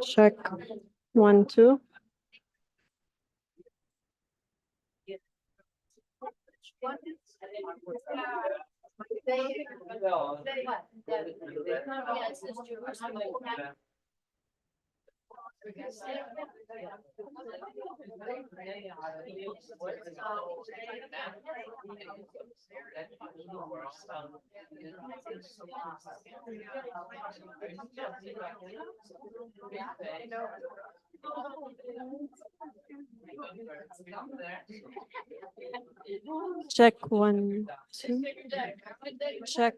Check 1, 2. Check 1, 2. Check.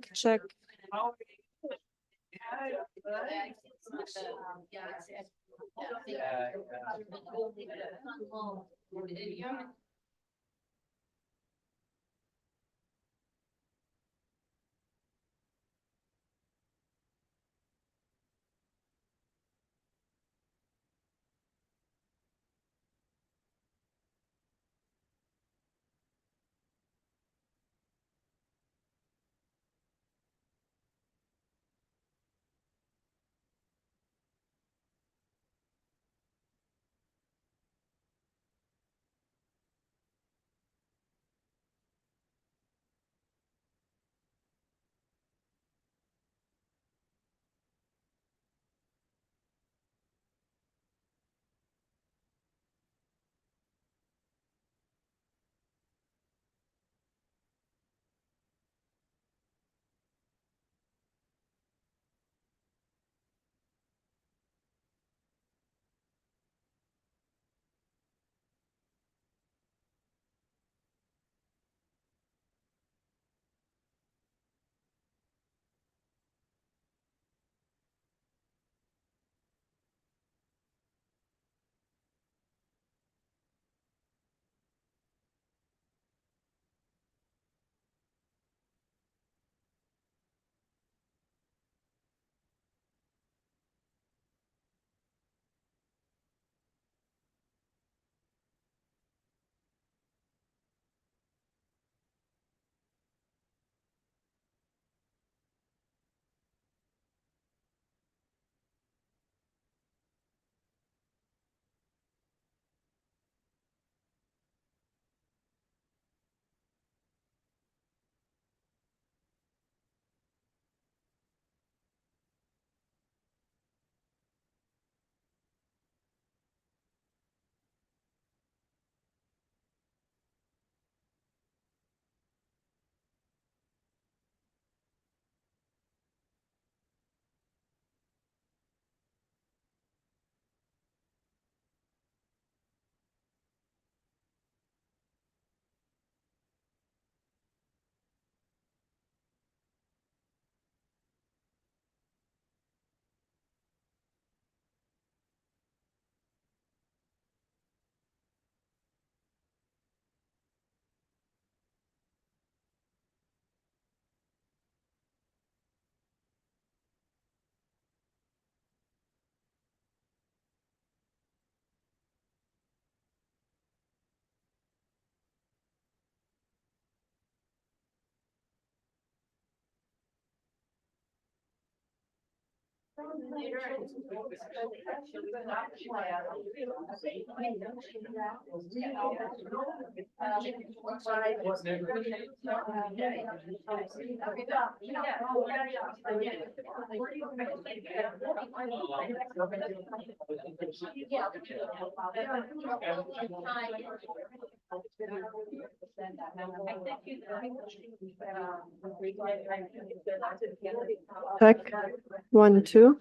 Check 1, 2.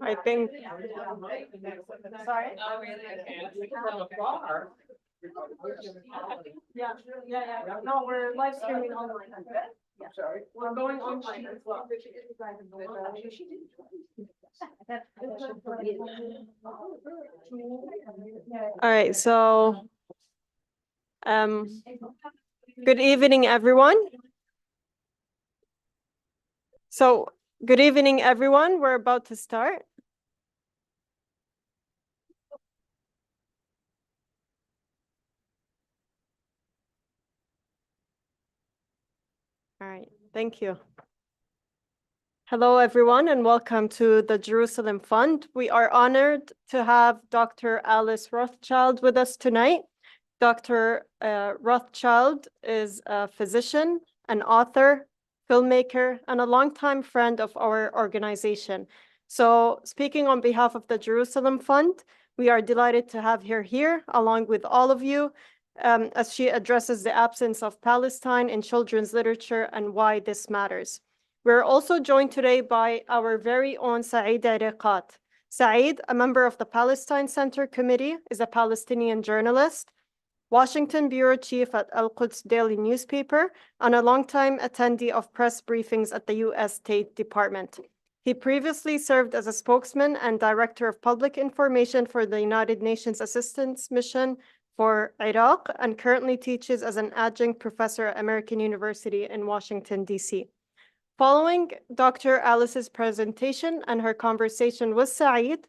I think. No, we're live streaming online. We're going online as well. All right, so good evening, everyone. Good evening, everyone. We're about to start. All right, thank you. Hello, everyone, and welcome to the Jerusalem Fund. We are honored to have Dr. Alice Rothchild with us tonight. Dr. Rothchild is a physician, an author, filmmaker, and a longtime friend of our organization. So speaking on behalf of the Jerusalem Fund, we are delighted to have her here along with all of you as she addresses the absence of Palestine in children's literature and why this matters. We're also joined today by our very own Saeed Arikat. Saeed, a member of the Palestine Center Committee, is a Palestinian journalist, Washington bureau chief at Al-Quds Daily newspaper, and a longtime attendee of press briefings at the U.S. State Department. He previously served as a spokesman and director of public information for the United Nations Assistance Mission for Iraq, and currently teaches as an adjunct professor at American University in Washington, D.C. Following Dr. Alice's presentation and her conversation with Saeed,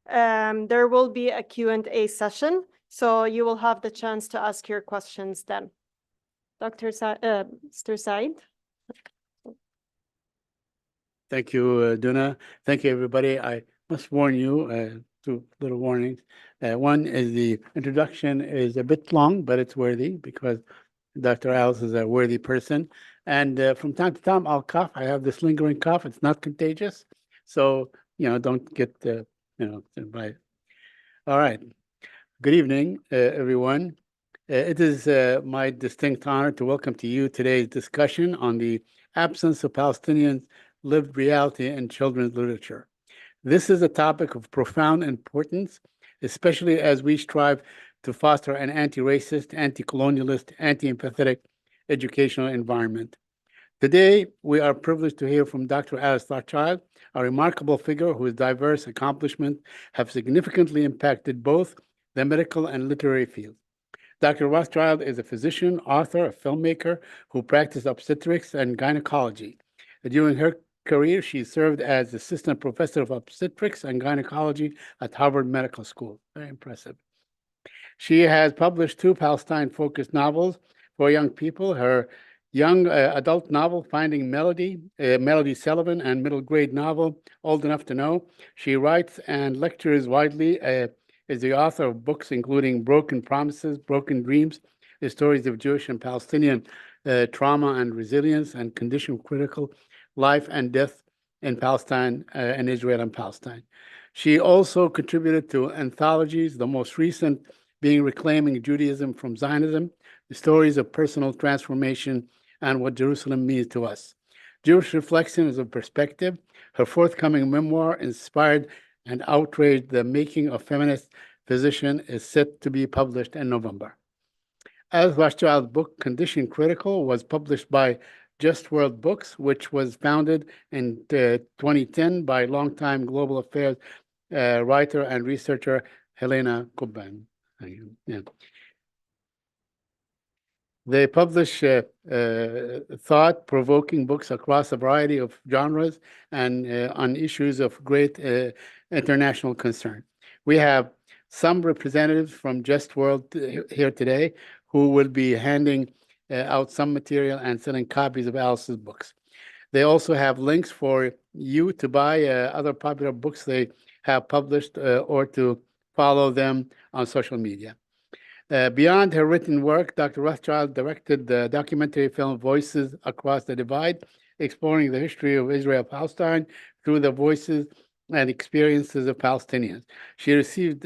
there will be a Q&A session, so you will have the chance to ask your questions then. Mr. Saeed? Thank you, Duna. Thank you, everybody. I must warn you, two little warnings. One is the introduction is a bit long, but it's worthy because Dr. Alice is a worthy person. And from time to time, I'll cough. I have this lingering cough. It's not contagious. So, don't get, by. All right. Good evening, everyone. It is my distinct honor to welcome to you today's discussion on the absence of Palestinians' lived reality in children's literature. This is a topic of profound importance, especially as we strive to foster an anti-racist, anti-colonialist, anti-empathetic educational environment. Today, we are privileged to hear from Dr. Alice Rothchild, a remarkable figure whose diverse accomplishments have significantly impacted both the medical and literary fields. Dr. Rothchild is a physician, author, a filmmaker who practiced obstetrics and gynecology. During her career, she served as assistant professor of obstetrics and gynecology at Harvard Medical School. Very impressive. She has published 2 Palestine-focused novels for young people. Her young adult novel, Finding Melody, Melody Sullivan, and middle grade novel, Old Enough to Know. She writes and lectures widely, is the author of books including Broken Promises, Broken Dreams, the stories of Jewish and Palestinian trauma and resilience, and Condition Critical, Life and Death in Palestine and Israel and Palestine. She also contributed to anthologies, the most recent being Reclaiming Judaism from Zionism, the stories of personal transformation and what Jerusalem means to us. Jewish Reflections of Perspective, her forthcoming memoir, inspired and outraged the making of feminist physician, is set to be published in November. Alice Rothschild's book, Condition Critical, was published by Just World Books, which was founded in 2010 by longtime global affairs writer and researcher Helena Kubban. Yeah. They publish thought-provoking books across a variety of genres and on issues of great international concern. We have some representatives from Just World here today who will be handing out some material and selling copies of Alice's books. They also have links for you to buy other popular books they have published or to follow them on social media. Beyond her written work, Dr. Rothchild directed the documentary film Voices Across the Divide, exploring the history of Israel-Palestine through the voices and experiences of Palestinians. She received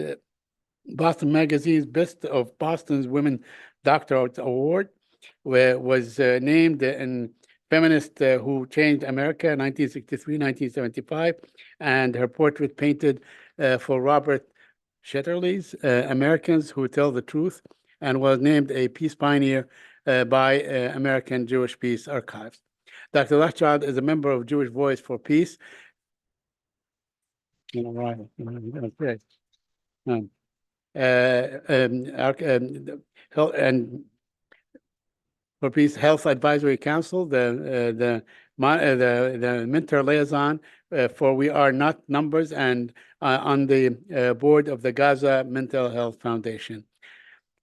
Boston Magazine's Best of Boston's Women Doctorate Award, where was named in Feminist Who Changed America, 1963-1975, and her portrait painted for Robert Shetterly's Americans Who Tell the Truth, and was named a Peace Pioneer by American Jewish Peace Archives. Dr. Rothschild is a member of Jewish Voice for Peace. Right. Okay. And for Peace Health Advisory Council, the mentor liaison for We Are Not Numbers, and on the board of the Gaza Mental Health Foundation.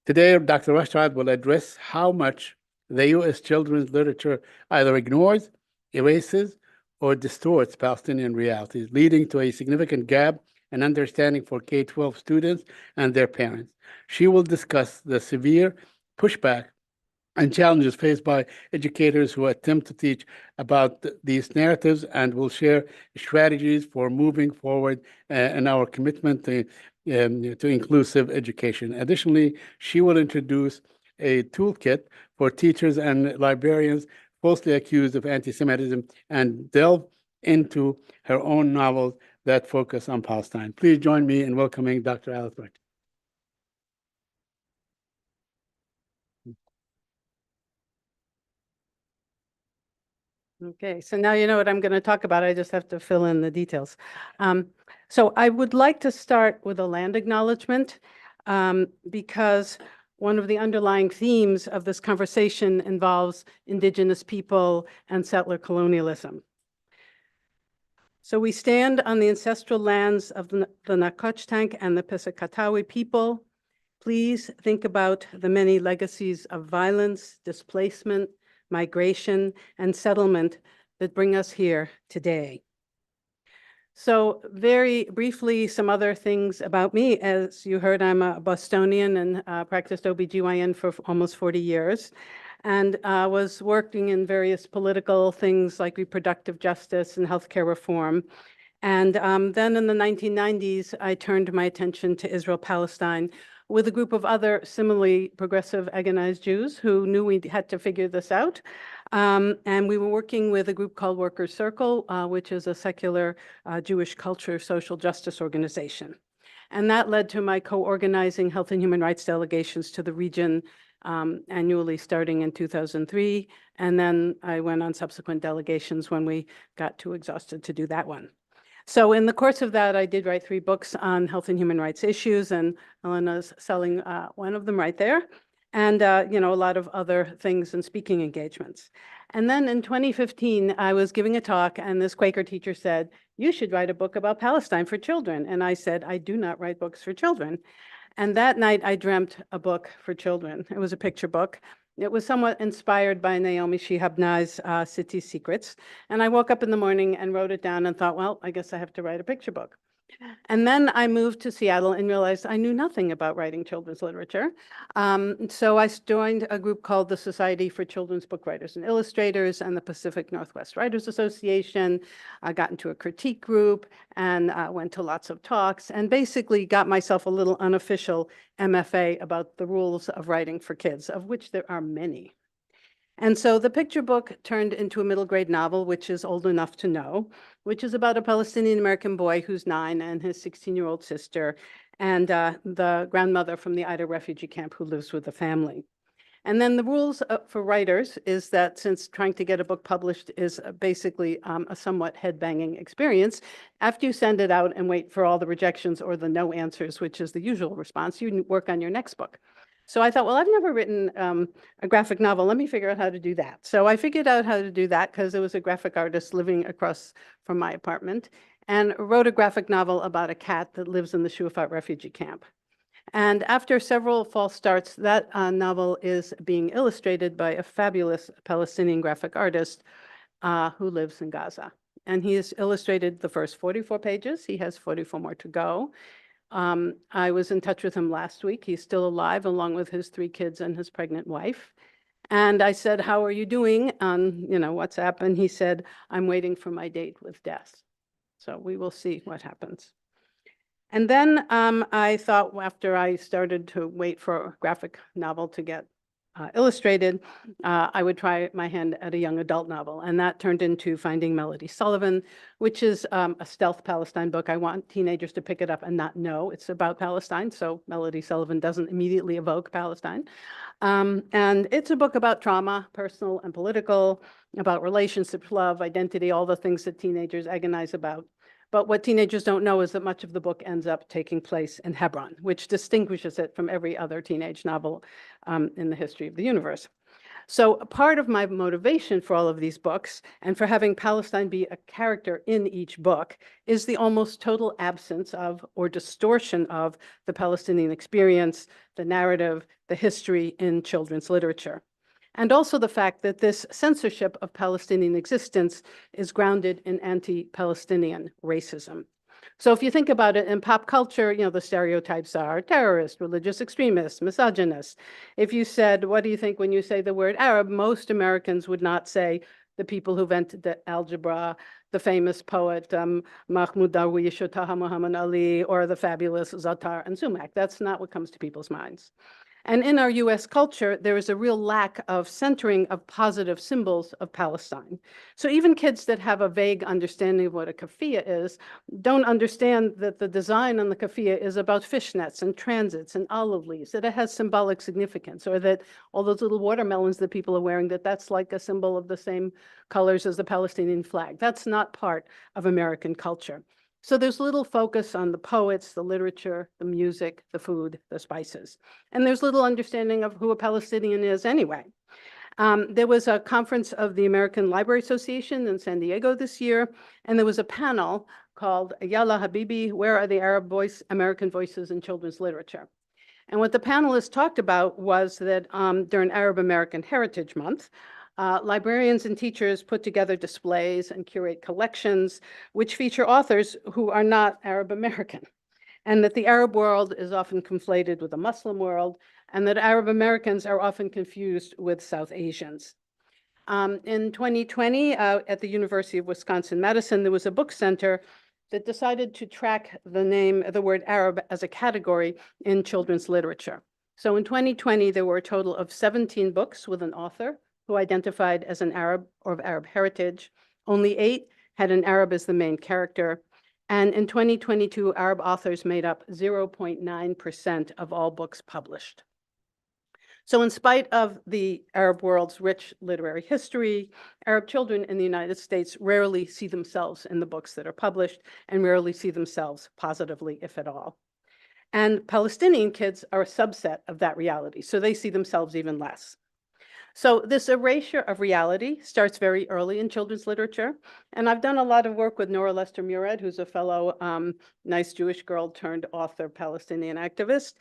Today, Dr. Rothschild will address how much the U.S. children's literature either ignores, erases, or distorts Palestinian realities, leading to a significant gap in understanding for K-12 students and their parents. She will discuss the severe pushback and challenges faced by educators who attempt to teach about these narratives, and will share strategies for moving forward in our commitment to inclusive education. Additionally, she will introduce a toolkit for teachers and librarians falsely accused of anti-Semitism, and delve into her own novels that focus on Palestine. Please join me in welcoming Dr. Alice Rothchild. Okay, so now you know what I'm going to talk about. I just have to fill in the details. So I would like to start with a land acknowledgement, because one of the underlying themes of this conversation involves Indigenous people and settler colonialism. So we stand on the ancestral lands of the Nacotchtank and the Piscataway people. Please think about the many legacies of violence, displacement, migration, and settlement that bring us here today. So very briefly, some other things about me. As you heard, I'm a Bostonian and practiced OBGYN for almost 40 years, and was working in various political things like reproductive justice and healthcare reform. And then in the 1990s, I turned my attention to Israel-Palestine with a group of other similarly progressive, agonized Jews who knew we had to figure this out. And we were working with a group called Workers' Circle, which is a secular Jewish culture social justice organization. And that led to my co-organizing health and human rights delegations to the region annually starting in 2003. And then I went on subsequent delegations when we got too exhausted to do that one. So in the course of that, I did write 3 books on health and human rights issues, and Elena's selling one of them right there, and you know, a lot of other things and speaking engagements. And then in 2015, I was giving a talk, and this Quaker teacher said, "You should write a book about Palestine for children." And I said, "I do not write books for children." And that night, I dreamt a book for children. It was a picture book. It was somewhat inspired by Naomi Shihab Nye's City Secrets. And I woke up in the morning and wrote it down and thought, well, I guess I have to write a picture book. And then I moved to Seattle and realized I knew nothing about writing children's literature. So I joined a group called the Society for Children's Book Writers and Illustrators and the Pacific Northwest Writers Association. I got into a critique group and went to lots of talks and basically got myself a little unofficial MFA about the rules of writing for kids, of which there are many. And so the picture book turned into a middle grade novel, which is Old Enough to Know, which is about a Palestinian-American boy who's 9 and his 16-year-old sister, and the grandmother from the Ida refugee camp who lives with the family. And then the rules for writers is that since trying to get a book published is basically a somewhat head-banging experience, after you send it out and wait for all the rejections or the no answers, which is the usual response, you work on your next book. So I thought, well, I've never written a graphic novel. Let me figure out how to do that. So I figured out how to do that because there was a graphic artist living across from my apartment and wrote a graphic novel about a cat that lives in the Shuafat refugee camp. And after several false starts, that novel is being illustrated by a fabulous Palestinian graphic artist who lives in Gaza. And he has illustrated the first 44 pages. He has 44 more to go. I was in touch with him last week. He's still alive, along with his 3 kids and his pregnant wife. And I said, "How are you doing?" on WhatsApp. And he said, "I'm waiting for my date with death." So we will see what happens. And then I thought, after I started to wait for a graphic novel to get illustrated, I would try my hand at a young adult novel. And that turned into Finding Melody Sullivan, which is a stealth Palestine book. I want teenagers to pick it up and not know it's about Palestine. So Melody Sullivan doesn't immediately evoke Palestine. And it's a book about trauma, personal and political, about relationships, love, identity, all the things that teenagers agonize about. But what teenagers don't know is that much of the book ends up taking place in Hebron, which distinguishes it from every other teenage novel in the history of the universe. So part of my motivation for all of these books and for having Palestine be a character in each book is the almost total absence of or distortion of the Palestinian experience, the narrative, the history in children's literature. And also the fact that this censorship of Palestinian existence is grounded in anti-Palestinian racism. So if you think about it in pop culture, the stereotypes are terrorist, religious extremists, misogynist. If you said, "What do you think when you say the word Arab?" most Americans would not say the people who invented the algebra, the famous poet Mahmoud Darwish or Taha Muhammad Ali, or the fabulous Zatar and Sumac. That's not what comes to people's minds. And in our US culture, there is a real lack of centering of positive symbols of Palestine. So even kids that have a vague understanding of what a keffiyeh is don't understand that the design on the keffiyeh is about fishnets and transits and olive leaves, that it has symbolic significance, or that all those little watermelons that people are wearing, that's like a symbol of the same colors as the Palestinian flag. That's not part of American culture. So there's little focus on the poets, the literature, the music, the food, the spices. And there's little understanding of who a Palestinian is anyway. There was a conference of the American Library Association in San Diego this year, and there was a panel called Yalla Habibi, Where Are the American Voices in Children's Literature? And what the panelists talked about was that during Arab American Heritage Month, librarians and teachers put together displays and curate collections which feature authors who are not Arab American, and that the Arab world is often conflated with the Muslim world, and that Arab Americans are often confused with South Asians. In 2020, at the University of Wisconsin-Madison, there was a book center that decided to track the word Arab as a category in children's literature. So in 2020, there were a total of 17 books with an author who identified as an Arab or of Arab heritage. Only 8 had an Arab as the main character. And in 2022, Arab authors made up 0.9% of all books published. So in spite of the Arab world's rich literary history, Arab children in the United States rarely see themselves in the books that are published and rarely see themselves positively, if at all. And Palestinian kids are a subset of that reality, so they see themselves even less. So this erasure of reality starts very early in children's literature. And I've done a lot of work with Nora Lester-Murad, who's a fellow nice Jewish girl turned author, Palestinian activist.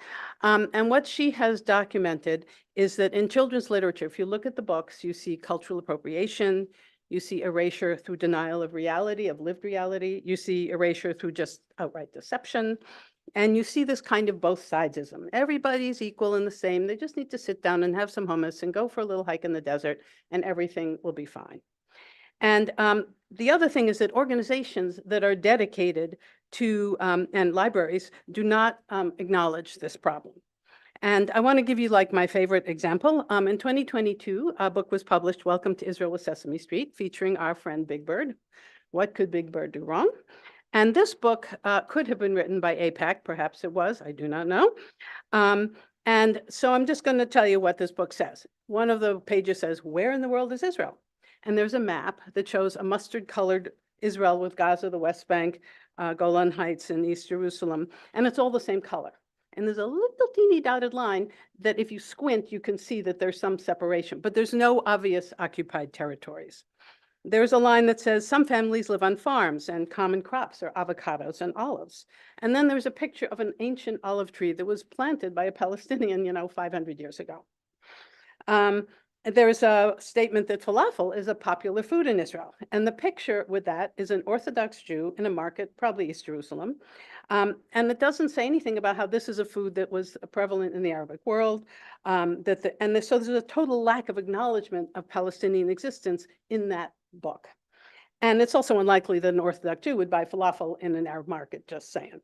And what she has documented is that in children's literature, if you look at the books, you see cultural appropriation, you see erasure through denial of reality, of lived reality, you see erasure through just outright deception. And you see this kind of both sidesism. Everybody's equal and the same. They just need to sit down and have some hummus and go for a little hike in the desert, and everything will be fine. And the other thing is that organizations that are dedicated to, and libraries, do not acknowledge this problem. And I want to give you like my favorite example. In 2022, a book was published, Welcome to Israel with Sesame Street, featuring our friend Big Bird. What could Big Bird do wrong? And this book could have been written by AIPAC, perhaps it was, I do not know. And so I'm just going to tell you what this book says. One of the pages says, where in the world is Israel? And there's a map that shows a mustard-colored Israel with Gaza, the West Bank, Golan Heights, and East Jerusalem, and it's all the same color. And there's a little teeny dotted line that if you squint, you can see that there's some separation, but there's no obvious occupied territories. There's a line that says some families live on farms and common crops are avocados and olives. And then there's a picture of an ancient olive tree that was planted by a Palestinian, 500 years ago. There's a statement that falafel is a popular food in Israel. And the picture with that is an Orthodox Jew in a market, probably East Jerusalem. And it doesn't say anything about how this is a food that was prevalent in the Arabic world. So there's a total lack of acknowledgement of Palestinian existence in that book. And it's also unlikely that an Orthodox Jew would buy falafel in an Arab market, just saying.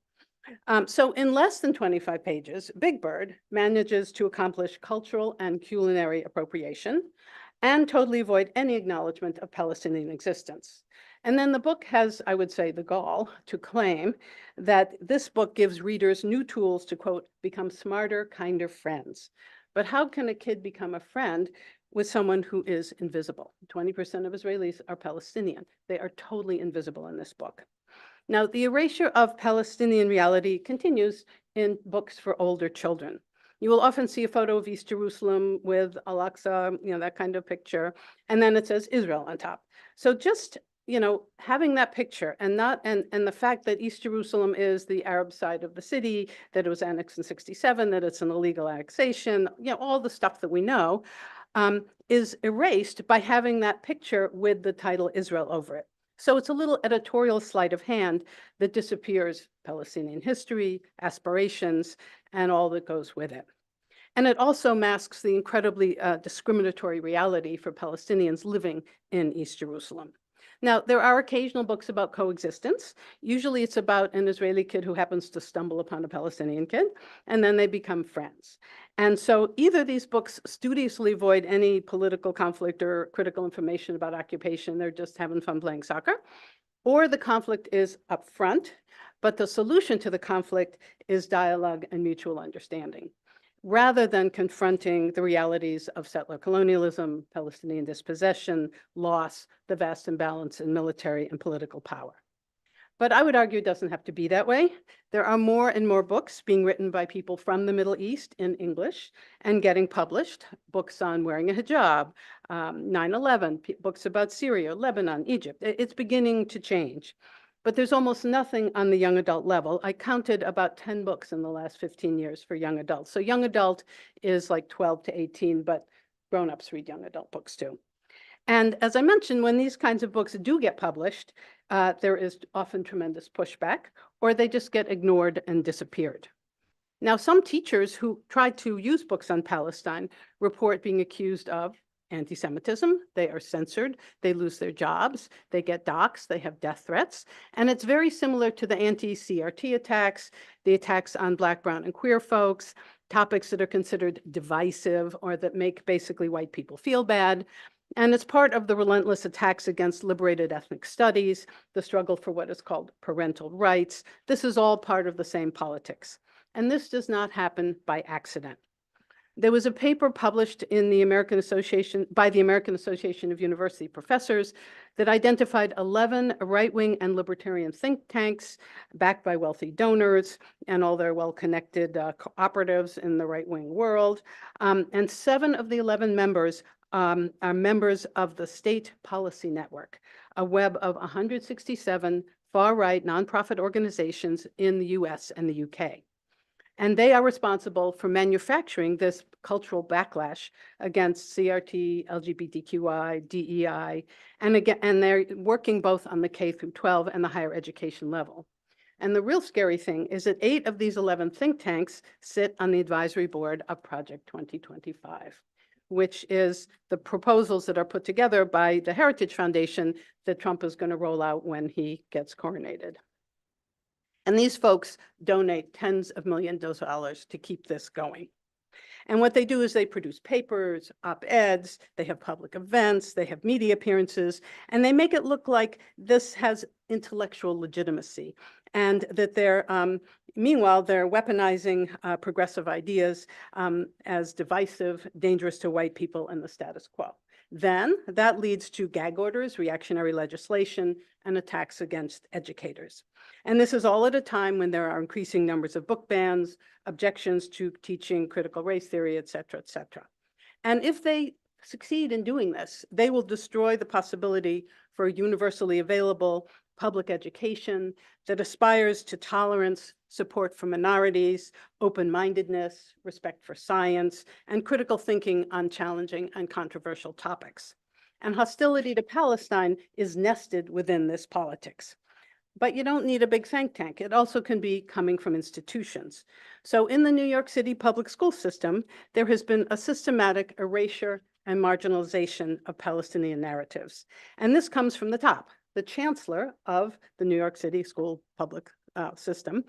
So in less than 25 pages, Big Bird manages to accomplish cultural and culinary appropriation and totally avoid any acknowledgement of Palestinian existence. And then the book has, I would say, the gall to claim that this book gives readers new tools to, quote, become smarter, kinder friends. But how can a kid become a friend with someone who is invisible? 20% of Israelis are Palestinian. They are totally invisible in this book. Now, the erasure of Palestinian reality continues in books for older children. You will often see a photo of East Jerusalem with Al-Aqsa, that kind of picture, and then it says Israel on top. So just, having that picture and the fact that East Jerusalem is the Arab side of the city, that it was annexed in 1967, that it's an illegal annexation, all the stuff that we know, is erased by having that picture with the title Israel over it. So it's a little editorial sleight of hand that disappears Palestinian history, aspirations, and all that goes with it. And it also masks the incredibly discriminatory reality for Palestinians living in East Jerusalem. Now, there are occasional books about coexistence. Usually it's about an Israeli kid who happens to stumble upon a Palestinian kid, and then they become friends. And so either these books studiously avoid any political conflict or critical information about occupation, they're just having fun playing soccer, or the conflict is upfront, but the solution to the conflict is dialogue and mutual understanding, rather than confronting the realities of settler colonialism, Palestinian dispossession, loss, the vast imbalance in military and political power. But I would argue it doesn't have to be that way. There are more and more books being written by people from the Middle East in English and getting published, books on wearing a hijab, 9/11, books about Syria, Lebanon, Egypt. It's beginning to change. But there's almost nothing on the young adult level. I counted about 10 books in the last 15 years for young adults. So young adult is like 12 to 18, but grown-ups read young adult books too. And as I mentioned, when these kinds of books do get published, there is often tremendous pushback, or they just get ignored and disappeared. Now, some teachers who try to use books on Palestine report being accused of anti-Semitism. They are censored, they lose their jobs, they get doxxed, they have death threats. And it's very similar to the anti-CRT attacks, the attacks on Black, brown, and queer folks, topics that are considered divisive or that make basically white people feel bad. And it's part of the relentless attacks against liberated ethnic studies, the struggle for what is called parental rights. This is all part of the same politics. And this does not happen by accident. There was a paper published in the by the American Association of University Professors that identified 11 right-wing and libertarian think tanks backed by wealthy donors and all their well-connected cooperatives in the right-wing world. And 7 of the 11 members are members of the State Policy Network, a web of 167 far-right nonprofit organizations in the US and the UK. And they are responsible for manufacturing this cultural backlash against CRT, LGBTQI, DEI, and they're working both on the K through 12 and the higher education level. And the real scary thing is that 8 of these 11 think tanks sit on the advisory board of Project 2025, which is the proposals that are put together by the Heritage Foundation that Trump is going to roll out when he gets coronated. And these folks donate tens of millions of dollars to keep this going. And what they do is they produce papers, op-eds, they have public events, they have media appearances, and they make it look like this has intellectual legitimacy. And that they're, meanwhile, they're weaponizing progressive ideas as divisive, dangerous to white people and the status quo. Then that leads to gag orders, reactionary legislation, and attacks against educators. And this is all at a time when there are increasing numbers of book bans, objections to teaching critical race theory, et cetera, et cetera. And if they succeed in doing this, they will destroy the possibility for universally available public education that aspires to tolerance, support for minorities, open-mindedness, respect for science, and critical thinking on challenging and controversial topics. And hostility to Palestine is nested within this politics. But you don't need a big think tank. It also can be coming from institutions. So in the New York City public school system, there has been a systematic erasure and marginalization of Palestinian narratives. And this comes from the top. The chancellor of the New York City school public system,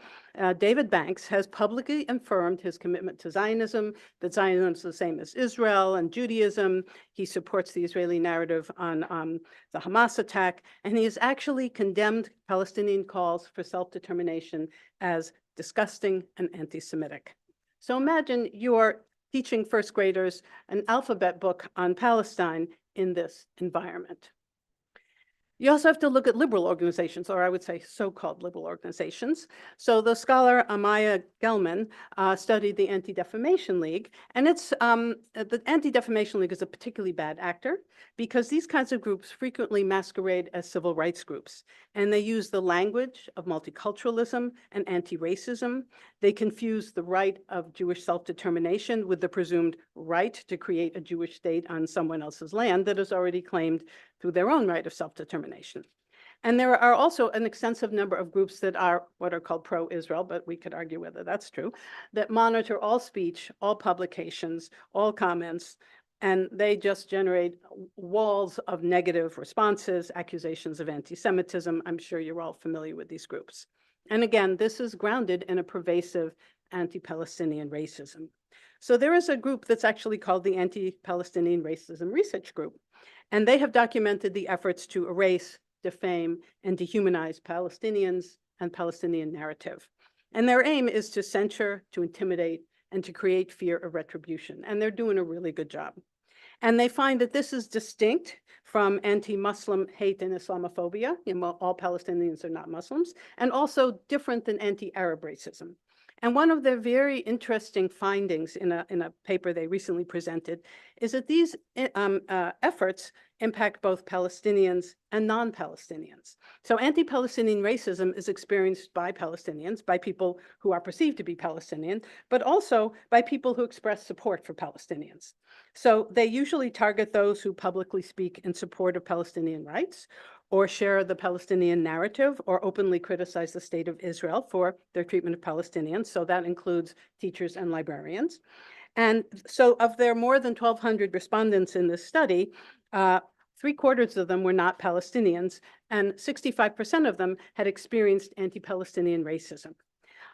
David Banks, has publicly affirmed his commitment to Zionism, that Zionism is the same as Israel and Judaism. He supports the Israeli narrative on the Hamas attack, and he has actually condemned Palestinian calls for self-determination as disgusting and anti-Semitic. So imagine you're teaching first graders an alphabet book on Palestine in this environment. You also have to look at liberal organizations, or I would say so-called liberal organizations. So the scholar Amaya Gelman studied the Anti-Defamation League, and the Anti-Defamation League is a particularly bad actor because these kinds of groups frequently masquerade as civil rights groups, and they use the language of multiculturalism and anti-racism. They confuse the right of Jewish self-determination with the presumed right to create a Jewish state on someone else's land that is already claimed through their own right of self-determination. And there are also an extensive number of groups that are what are called pro-Israel, but we could argue whether that's true, that monitor all speech, all publications, all comments, and they just generate walls of negative responses, accusations of anti-Semitism. I'm sure you're all familiar with these groups. And again, this is grounded in a pervasive anti-Palestinian racism. So there is a group that's actually called the Anti-Palestinian Racism Research Group. And they have documented the efforts to erase, defame, and dehumanize Palestinians and Palestinian narrative. And their aim is to censure, to intimidate, and to create fear of retribution. And they're doing a really good job. And they find that this is distinct from anti-Muslim hate and Islamophobia. All Palestinians are not Muslims, and also different than anti-Arab racism. And one of their very interesting findings in a paper they recently presented is that these efforts impact both Palestinians and non-Palestinians. So anti-Palestinian racism is experienced by Palestinians, by people who are perceived to be Palestinian, but also by people who express support for Palestinians. So they usually target those who publicly speak in support of Palestinian rights, or share the Palestinian narrative, or openly criticize the state of Israel for their treatment of Palestinians. So that includes teachers and librarians. And so of their more than 1,200 respondents in this study, 3/4 of them were not Palestinians, and 65% of them had experienced anti-Palestinian racism.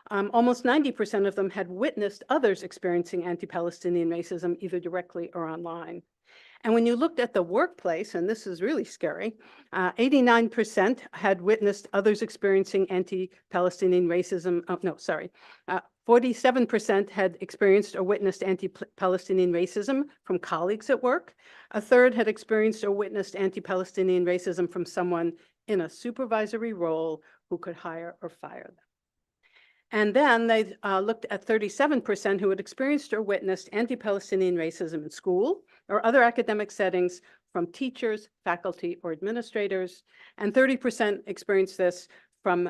Almost 90% of them had witnessed others experiencing anti-Palestinian racism, either directly or online. And when you looked at the workplace, and this is really scary, 89% had witnessed others experiencing anti-Palestinian racism. 47% had experienced or witnessed anti-Palestinian racism from colleagues at work. A third had experienced or witnessed anti-Palestinian racism from someone in a supervisory role who could hire or fire them. And then they looked at 37% who had experienced or witnessed anti-Palestinian racism in school or other academic settings from teachers, faculty, or administrators, and 30% experienced this from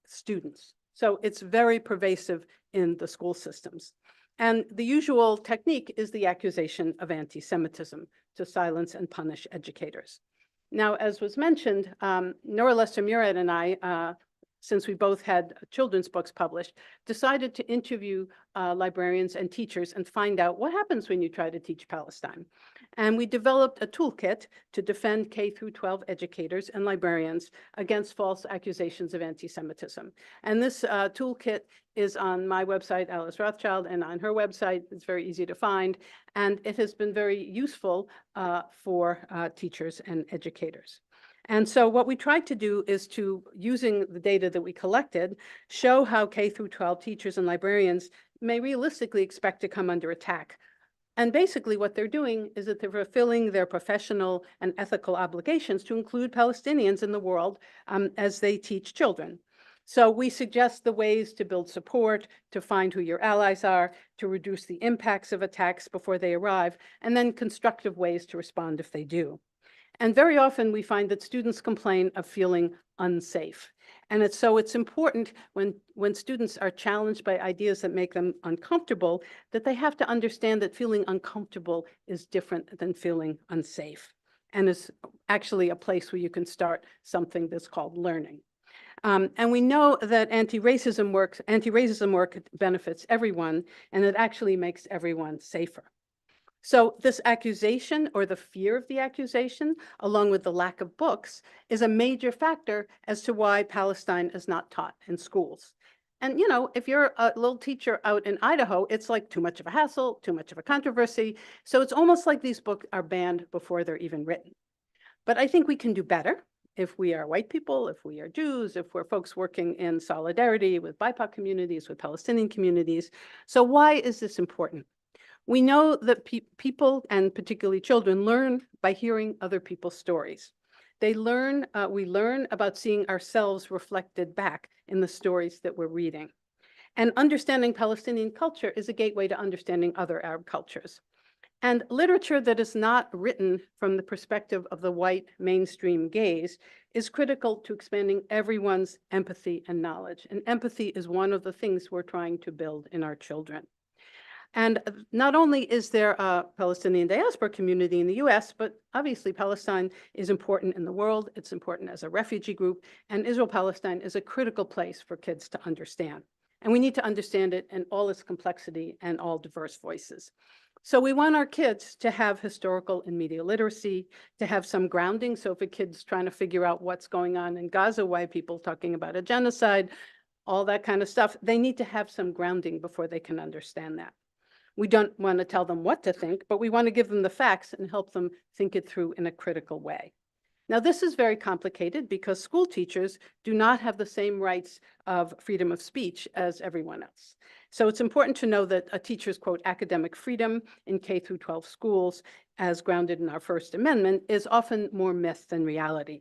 students. So it's very pervasive in the school systems. And the usual technique is the accusation of anti-Semitism to silence and punish educators. Now, as was mentioned, Nora Lester-Murad and I, since we both had children's books published, decided to interview librarians and teachers and find out what happens when you try to teach Palestine. And we developed a toolkit to defend K-12 educators and librarians against false accusations of anti-Semitism. And this toolkit is on my website, Alice Rothchild, and on her website. It's very easy to find. And it has been very useful for teachers and educators. And so what we tried to do is to, using the data that we collected, show how K-12 teachers and librarians may realistically expect to come under attack. And basically what they're doing is that they're fulfilling their professional and ethical obligations to include Palestinians in the world as they teach children. So we suggest the ways to build support, to find who your allies are, to reduce the impacts of attacks before they arrive, and then constructive ways to respond if they do. And very often we find that students complain of feeling unsafe. And it's important when students are challenged by ideas that make them uncomfortable, that they have to understand that feeling uncomfortable is different than feeling unsafe, and is actually a place where you can start something that's called learning. And we know that anti-racism work benefits everyone, and it actually makes everyone safer. So this accusation, or the fear of the accusation, along with the lack of books, is a major factor as to why Palestine is not taught in schools. And, you know, if you're a little teacher out in Idaho, it's like too much of a hassle, too much of a controversy. So it's almost like these books are banned before they're even written. But I think we can do better if we are white people, if we are Jews, if we're folks working in solidarity with BIPOC communities, with Palestinian communities. So why is this important? We know that people, and particularly children, learn by hearing other people's stories. We learn about seeing ourselves reflected back in the stories that we're reading. And understanding Palestinian culture is a gateway to understanding other Arab cultures. And literature that is not written from the perspective of the white mainstream gaze is critical to expanding everyone's empathy and knowledge. And empathy is one of the things we're trying to build in our children. And not only is there a Palestinian diaspora community in the US, but obviously Palestine is important in the world. It's important as a refugee group, and Israel-Palestine is a critical place for kids to understand. And we need to understand it in all its complexity and all diverse voices. So we want our kids to have historical and media literacy, to have some grounding. So if a kid's trying to figure out what's going on in Gaza, why people talking about a genocide, all that kind of stuff, they need to have some grounding before they can understand that. We don't want to tell them what to think, but we want to give them the facts and help them think it through in a critical way. Now, this is very complicated because school teachers do not have the same rights of freedom of speech as everyone else. So it's important to know that a teacher's, quote, academic freedom in K through 12 schools, as grounded in our First Amendment, is often more myth than reality.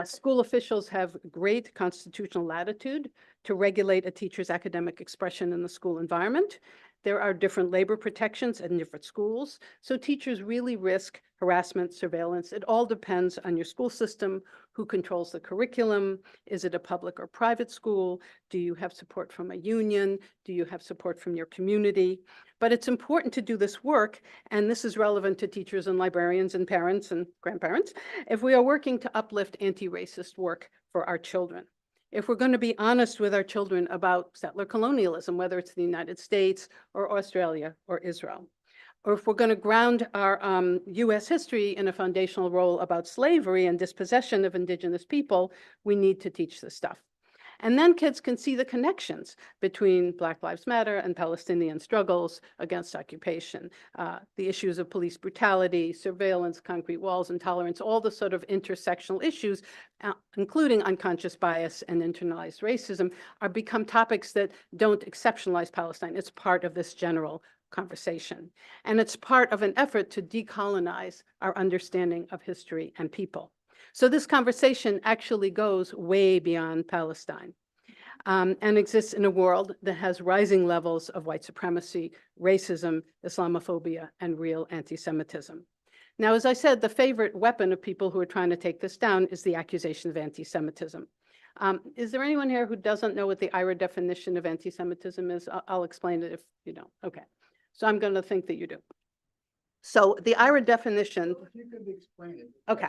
School officials have great constitutional latitude to regulate a teacher's academic expression in the school environment. There are different labor protections in different schools, so teachers really risk harassment, surveillance. It all depends on your school system, who controls the curriculum, is it a public or private school, do you have support from a union, do you have support from your community? But it's important to do this work, and this is relevant to teachers and librarians and parents and grandparents, if we are working to uplift anti-racist work for our children. If we're going to be honest with our children about settler colonialism, whether it's the United States or Australia or Israel, or if we're going to ground our US history in a foundational role about slavery and dispossession of indigenous people, we need to teach this stuff. And then kids can see the connections between Black Lives Matter and Palestinian struggles against occupation, the issues of police brutality, surveillance, concrete walls, intolerance, all the sort of intersectional issues, including unconscious bias and internalized racism, are become topics that don't exceptionalize Palestine. It's part of this general conversation. And it's part of an effort to decolonize our understanding of history and people. So this conversation actually goes way beyond Palestine and exists in a world that has rising levels of white supremacy, racism, Islamophobia, and real anti-Semitism. Now, as I said, the favorite weapon of people who are trying to take this down is the accusation of anti-Semitism. Is there anyone here who doesn't know what the IRA definition of anti-Semitism is? I'll explain it if you don't. Okay. So I'm going to think that you do. So the IRA definition. If you could explain it. Okay.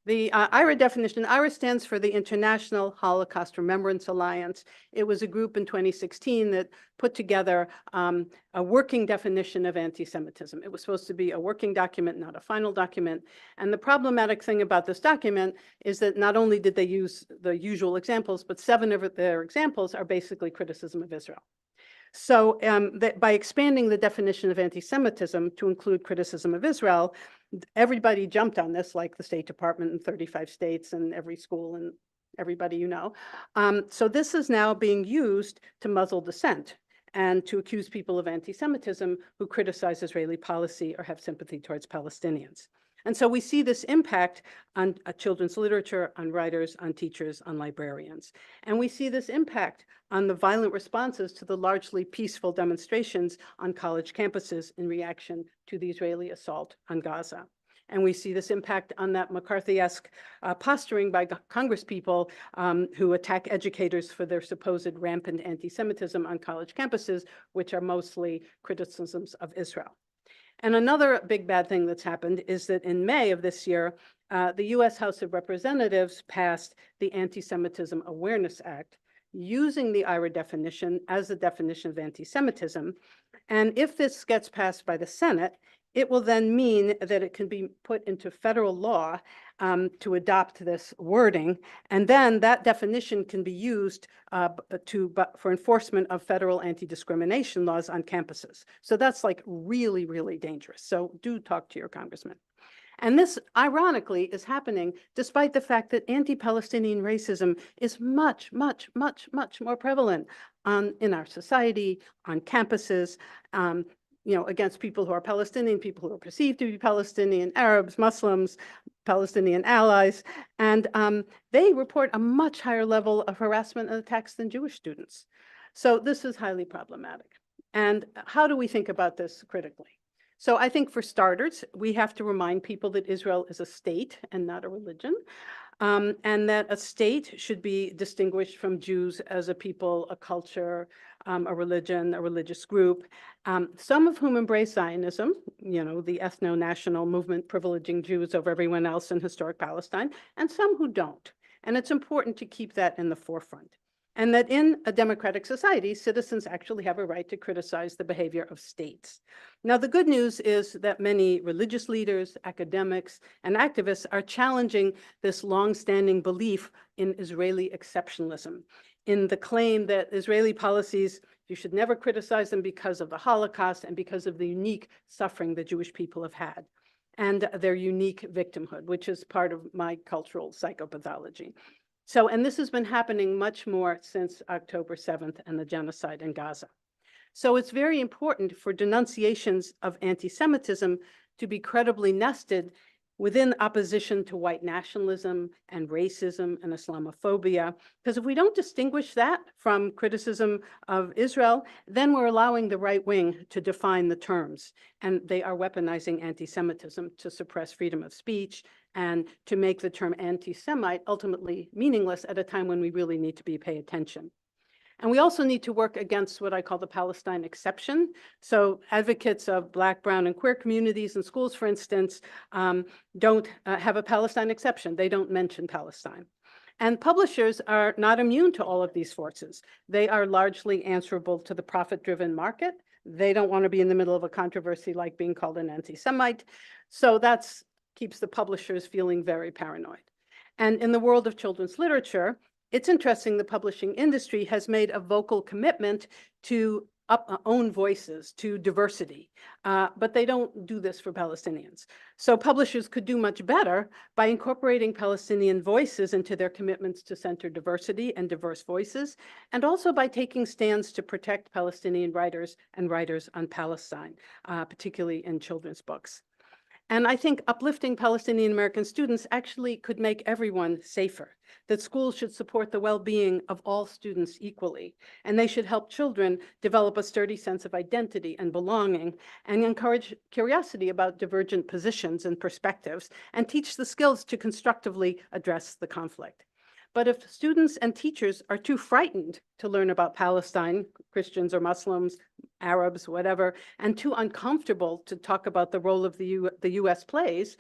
The IRA definition, IRA stands for the International Holocaust Remembrance Alliance. It was a group in 2016 that put together a working definition of anti-Semitism. It was supposed to be a working document, not a final document. And the problematic thing about this document is that not only did they use the usual examples, but 7 of their examples are basically criticism of Israel. So by expanding the definition of anti-Semitism to include criticism of Israel, everybody jumped on this, like the State Department in 35 states and every school and everybody you know. So this is now being used to muzzle dissent and to accuse people of anti-Semitism who criticize Israeli policy or have sympathy towards Palestinians. And so we see this impact on children's literature, on writers, on teachers, on librarians. And we see this impact on the violent responses to the largely peaceful demonstrations on college campuses in reaction to the Israeli assault on Gaza. And we see this impact on that McCarthy-esque posturing by Congress people who attack educators for their supposed rampant anti-Semitism on college campuses, which are mostly criticisms of Israel. And another big bad thing that's happened is that in May of this year, the US House of Representatives passed the Anti-Semitism Awareness Act, using the IRA definition as the definition of anti-Semitism. And if this gets passed by the Senate, it will then mean that it can be put into federal law to adopt this wording. And then that definition can be used for enforcement of federal anti-discrimination laws on campuses. So that's like really, really dangerous. So do talk to your congressman. And this, ironically, is happening despite the fact that anti-Palestinian racism is much, much, much, much more prevalent in our society, on campuses, against people who are Palestinian, people who are perceived to be Palestinian, Arabs, Muslims, Palestinian allies. And they report a much higher level of harassment and attacks than Jewish students. So this is highly problematic. And how do we think about this critically? So I think for starters, we have to remind people that Israel is a state and not a religion, and that a state should be distinguished from Jews as a people, a culture, a religion, a religious group, some of whom embrace Zionism, the ethno-national movement privileging Jews over everyone else in historic Palestine, and some who don't. And it's important to keep that in the forefront. And that in a democratic society, citizens actually have a right to criticize the behavior of states. Now, the good news is that many religious leaders, academics, and activists are challenging this longstanding belief in Israeli exceptionalism, in the claim that Israeli policies, you should never criticize them because of the Holocaust and because of the unique suffering the Jewish people have had, and their unique victimhood, which is part of my cultural psychopathology. So, and this has been happening much more since October 7th and the genocide in Gaza. So it's very important for denunciations of anti-Semitism to be credibly nested within opposition to white nationalism and racism and Islamophobia. Because if we don't distinguish that from criticism of Israel, then we're allowing the right wing to define the terms. And they are weaponizing anti-Semitism to suppress freedom of speech and to make the term anti-Semite ultimately meaningless at a time when we really need to pay attention. And we also need to work against what I call the Palestine exception. So advocates of Black, brown, and queer communities in schools, for instance, don't have a Palestine exception. They don't mention Palestine. And publishers are not immune to all of these forces. They are largely answerable to the profit-driven market. They don't want to be in the middle of a controversy like being called an anti-Semite. So that keeps the publishers feeling very paranoid. And in the world of children's literature, it's interesting the publishing industry has made a vocal commitment to own voices, to diversity, but they don't do this for Palestinians. So publishers could do much better by incorporating Palestinian voices into their commitments to center diversity and diverse voices, and also by taking stands to protect Palestinian writers and writers on Palestine, particularly in children's books. And I think uplifting Palestinian American students actually could make everyone safer, that schools should support the well-being of all students equally, and they should help children develop a sturdy sense of identity and belonging, and encourage curiosity about divergent positions and perspectives, and teach the skills to constructively address the conflict. But if students and teachers are too frightened to learn about Palestine, Christians or Muslims, Arabs, whatever, and too uncomfortable to talk about the role of the US plays,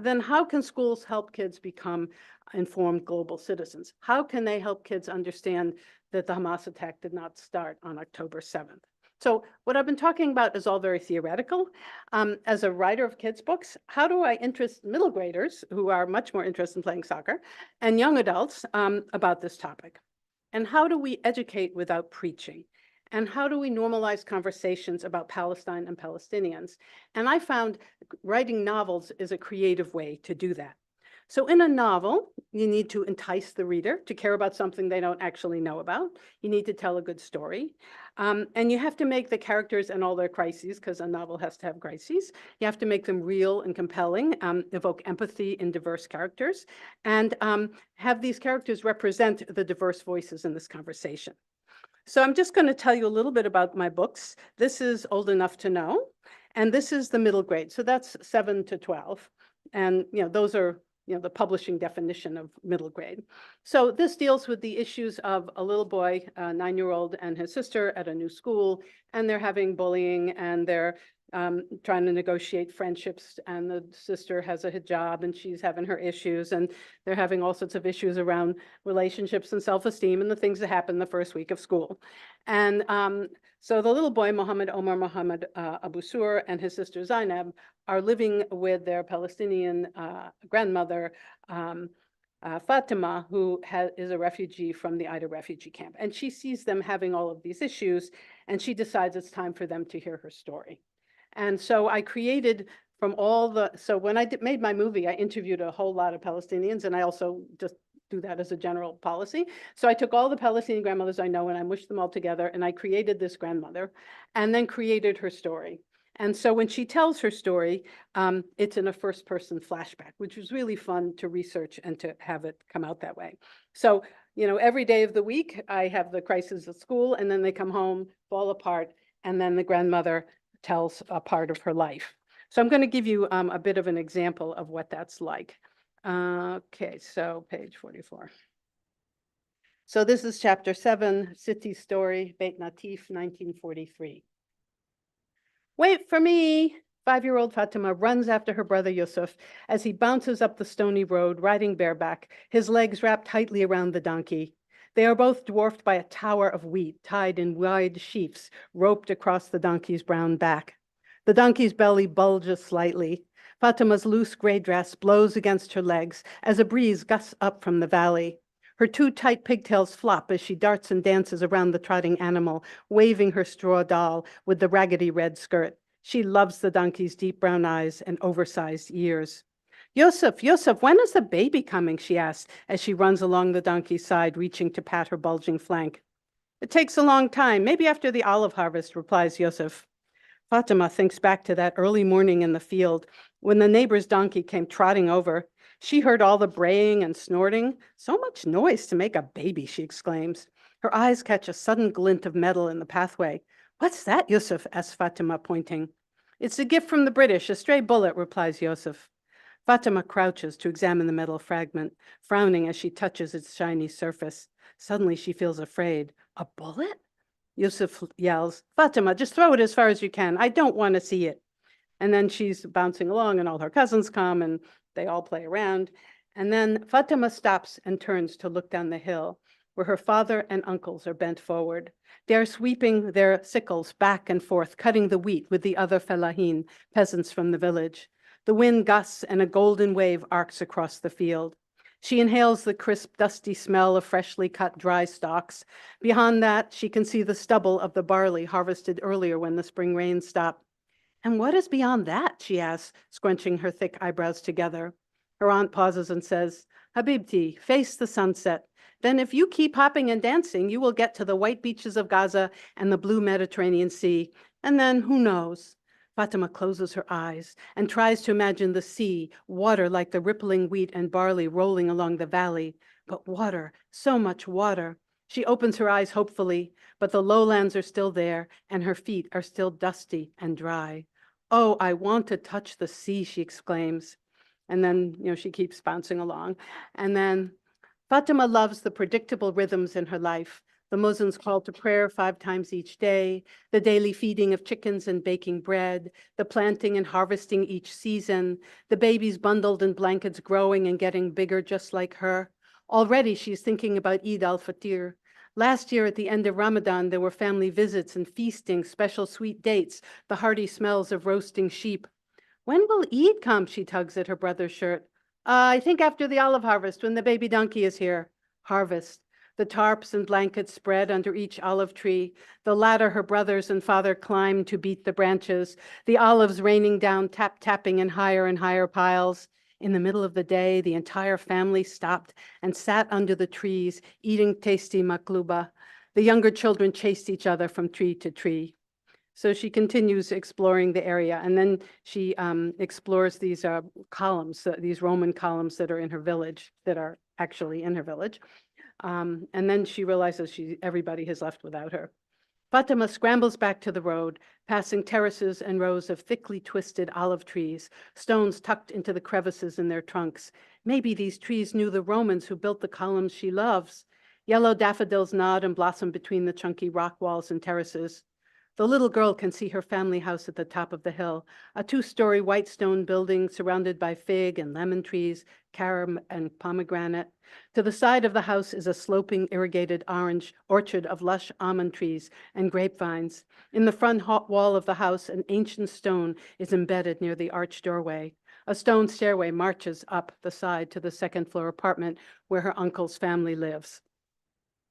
then how can schools help kids become informed global citizens? How can they help kids understand that the Hamas attack did not start on October 7th? So what I've been talking about is all very theoretical. As a writer of kids' books, how do I interest middle graders, who are much more interested in playing soccer, and young adults about this topic? And how do we educate without preaching? And how do we normalize conversations about Palestine and Palestinians? And I found writing novels is a creative way to do that. So in a novel, you need to entice the reader to care about something they don't actually know about. You need to tell a good story. And you have to make the characters and all their crises, because a novel has to have crises. You have to make them real and compelling, evoke empathy in diverse characters, and have these characters represent the diverse voices in this conversation. So I'm just going to tell you a little bit about my books. This is Old Enough to Know, and this is the middle grade. So that's 7 to 12. And, those are, the publishing definition of middle grade. So this deals with the issues of a little boy, a 9-year-old, and his sister at a new school, and they're having bullying, and they're trying to negotiate friendships, and the sister has a hijab and she's having her issues, and they're having all sorts of issues around relationships and self-esteem and the things that happen the first week of school. And so the little boy, Mohammed Omar Mohammed Abu Sur, and his sister Zainab are living with their Palestinian grandmother, Fatima, who is a refugee from the Ida refugee camp. And she sees them having all of these issues, and she decides it's time for them to hear her story. And so I created so when I made my movie, I interviewed a whole lot of Palestinians, and I also just do that as a general policy. So I took all the Palestinian grandmothers I know and I mushed them all together, and I created this grandmother and then created her story. And so when she tells her story, it's in a first-person flashback, which was really fun to research and to have it come out that way. So, every day of the week, I have the crisis at school, and then they come home, fall apart, and then the grandmother tells a part of her life. So I'm going to give you a bit of an example of what that's like. Okay, so page 44. So this is chapter 7, City Story, Beit Natif, 1943. Wait for me! 5-year-old Fatima runs after her brother Yusuf as he bounces up the stony road, riding bareback, his legs wrapped tightly around the donkey. They are both dwarfed by a tower of wheat tied in wide sheafs roped across the donkey's brown back. The donkey's belly bulges slightly. Fatima's loose gray dress blows against her legs as a breeze gusts up from the valley. Her two tight pigtails flop as she darts and dances around the trotting animal, waving her straw doll with the raggedy red skirt. She loves the donkey's deep brown eyes and oversized ears. Yusuf, when is the baby coming? She asks as she runs along the donkey's side, reaching to pat her bulging flank. It takes a long time, maybe after the olive harvest, replies Yusuf. Fatima thinks back to that early morning in the field when the neighbor's donkey came trotting over. She heard all the braying and snorting. So much noise to make a baby, she exclaims. Her eyes catch a sudden glint of metal in the pathway. What's that, Yusuf? asks Fatima, pointing. It's a gift from the British, a stray bullet, replies Yusuf. Fatima crouches to examine the metal fragment, frowning as she touches its shiny surface. Suddenly she feels afraid. A bullet? Yusuf yells, Fatima, just throw it as far as you can. I don't want to see it. And then she's bouncing along and all her cousins come and they all play around. And then Fatima stops and turns to look down the hill where her father and uncles are bent forward. They are sweeping their sickles back and forth, cutting the wheat with the other fellahin, peasants from the village. The wind gusts and a golden wave arcs across the field. She inhales the crisp, dusty smell of freshly cut dry stalks. Beyond that, she can see the stubble of the barley harvested earlier when the spring rain stopped. And what is beyond that? She asks, scrunching her thick eyebrows together. Her aunt pauses and says, Habibti, face the sunset. Then if you keep hopping and dancing, you will get to the white beaches of Gaza and the blue Mediterranean Sea. And then who knows? Fatima closes her eyes and tries to imagine the sea, water like the rippling wheat and barley rolling along the valley. But water, so much water. She opens her eyes hopefully, but the lowlands are still there and her feet are still dusty and dry. Oh, I want to touch the sea, she exclaims. And then, she keeps bouncing along. And then Fatima loves the predictable rhythms in her life. The Muslims call to prayer 5 times each day, the daily feeding of chickens and baking bread, the planting and harvesting each season, the babies bundled in blankets growing and getting bigger just like her. Already she's thinking about Eid al-Fitr. Last year at the end of Ramadan, there were family visits and feasting, special sweet dates, the hearty smells of roasting sheep. When will Eid come? She tugs at her brother's shirt. I think after the olive harvest, when the baby donkey is here. Harvest. The tarps and blankets spread under each olive tree. The ladder her brothers and father climbed to beat the branches. The olives raining down, tapping in higher and higher piles. In the middle of the day, the entire family stopped and sat under the trees, eating tasty makluba. The younger children chased each other from tree to tree. So she continues exploring the area, and then she explores these columns, these Roman columns that are in her village, that are actually in her village. And then she realizes everybody has left without her. Fatima scrambles back to the road, passing terraces and rows of thickly twisted olive trees, stones tucked into the crevices in their trunks. Maybe these trees knew the Romans who built the columns she loves. Yellow daffodils nod and blossom between the chunky rock walls and terraces. The little girl can see her family house at the top of the hill, a two-story white stone building surrounded by fig and lemon trees, carom and pomegranate. To the side of the house is a sloping irrigated orange orchard of lush almond trees and grapevines. In the front wall of the house, an ancient stone is embedded near the arched doorway. A stone stairway marches up the side to the second-floor apartment where her uncle's family lives.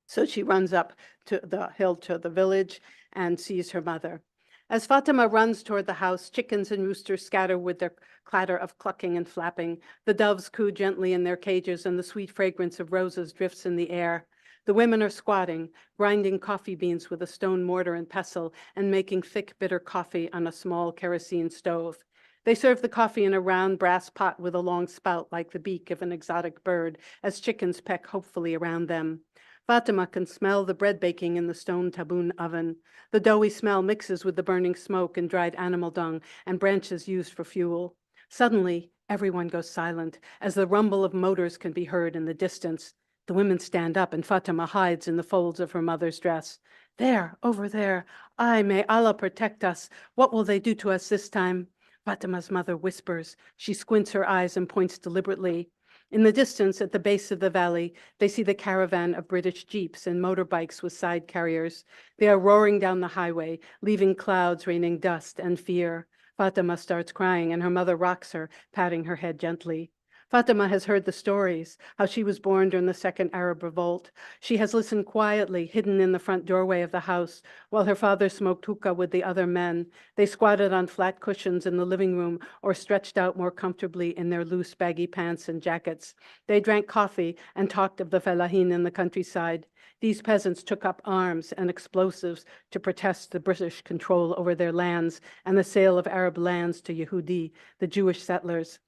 So she runs up to the hill to the village and sees her mother. As Fatima runs toward the house, chickens and roosters scatter with their clatter of clucking and flapping. The doves coo gently in their cages, and the sweet fragrance of roses drifts in the air. The women are squatting, grinding coffee beans with a stone mortar and pestle, and making thick, bitter coffee on a small kerosene stove. They serve the coffee in a round brass pot with a long spout like the beak of an exotic bird, as chickens peck hopefully around them. Fatima can smell the bread baking in the stone taboon oven. The doughy smell mixes with the burning smoke and dried animal dung and branches used for fuel. Suddenly, everyone goes silent as the rumble of motors can be heard in the distance. The women stand up and Fatima hides in the folds of her mother's dress. There, over there. Ay, may Allah protect us. What will they do to us this time? Fatima's mother whispers. She squints her eyes and points deliberately. In the distance, at the base of the valley, they see the caravan of British jeeps and motorbikes with side carriers. They are roaring down the highway, leaving clouds raining dust and fear. Fatima starts crying, and her mother rocks her, patting her head gently. Fatima has heard the stories, how she was born during the Second Arab Revolt. She has listened quietly, hidden in the front doorway of the house, while her father smoked hookah with the other men. They squatted on flat cushions in the living room or stretched out more comfortably in their loose, baggy pants and jackets. They drank coffee and talked of the fellahin in the countryside. These peasants took up arms and explosives to protest the British control over their lands and the sale of Arab lands to Yehudi, the Jewish settlers.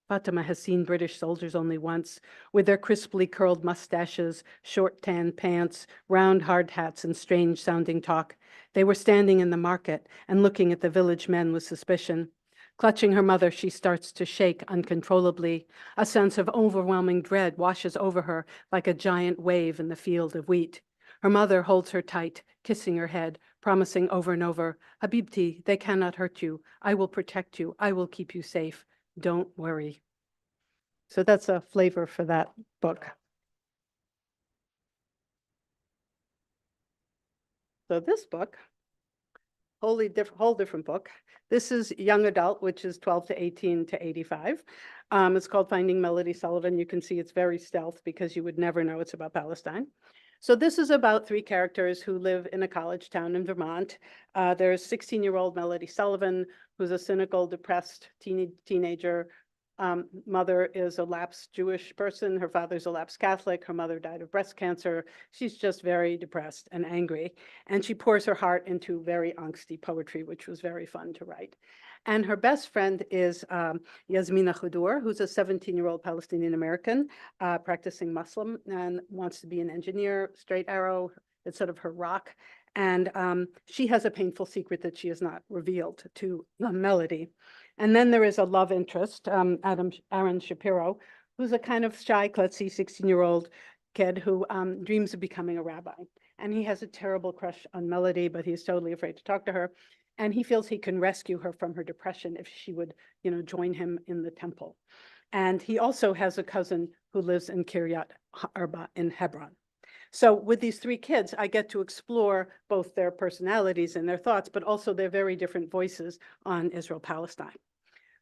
Fatima has seen British soldiers only once, with their crisply curled mustaches, short tan pants, round hard hats, and strange-sounding talk. They were standing in the market and looking at the village men with suspicion. Clutching her mother, she starts to shake uncontrollably. A sense of overwhelming dread washes over her like a giant wave in the field of wheat. Her mother holds her tight, kissing her head, promising over and over, "Habibti, they cannot hurt you. I will protect you. I will keep you safe. Don't worry." So that's a flavor for that book. So this book, whole different book. This is young adult, which is 12 to 18 to 85. It's called Finding Melody Sullivan. You can see it's very stealth because you would never know it's about Palestine. So this is about three characters who live in a college town in Vermont. There's 16-year-old Melody Sullivan, who's a cynical, depressed teenager. Mother is a lapsed Jewish person. Her father's a lapsed Catholic. Her mother died of breast cancer. She's just very depressed and angry. And she pours her heart into very angsty poetry, which was very fun to write. And her best friend is Yasmina Khudur, who's a 17-year-old Palestinian American, practicing Muslim and wants to be an engineer, straight arrow. It's sort of her rock. And she has a painful secret that she has not revealed to Melody. And then there is a love interest, Aaron Shapiro, who's a kind of shy, klutzy 16-year-old kid who dreams of becoming a rabbi. And he has a terrible crush on Melody, but he's totally afraid to talk to her. And he feels he can rescue her from her depression if she would, join him in the temple. And he also has a cousin who lives in Kiryat Arba in Hebron. So with these three kids, I get to explore both their personalities and their thoughts, but also their very different voices on Israel-Palestine.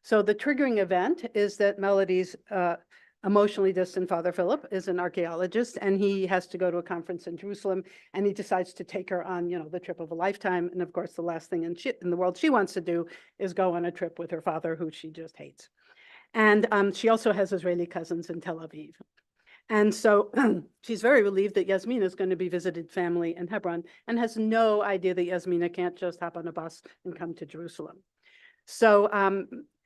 So the triggering event is that Melody's emotionally distant father, Philip, is an archaeologist, and he has to go to a conference in Jerusalem, and he decides to take her on, the trip of a lifetime. And of course, the last thing in the world she wants to do is go on a trip with her father, who she just hates. And she also has Israeli cousins in Tel Aviv. And so she's very relieved that Yasmina is going to be visited family in Hebron and has no idea that Yasmina can't just hop on a bus and come to Jerusalem. So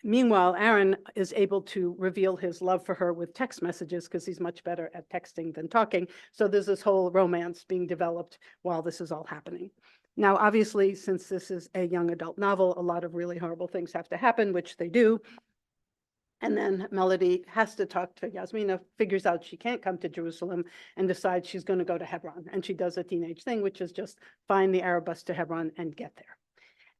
meanwhile, Aaron is able to reveal his love for her with text messages because he's much better at texting than talking. So there's this whole romance being developed while this is all happening. Now, obviously, since this is a young adult novel, a lot of really horrible things have to happen, which they do. And then Melody has to talk to Yasmina, figures out she can't come to Jerusalem, and decides she's going to go to Hebron. And she does a teenage thing, which is just find the Arab bus to Hebron and get there.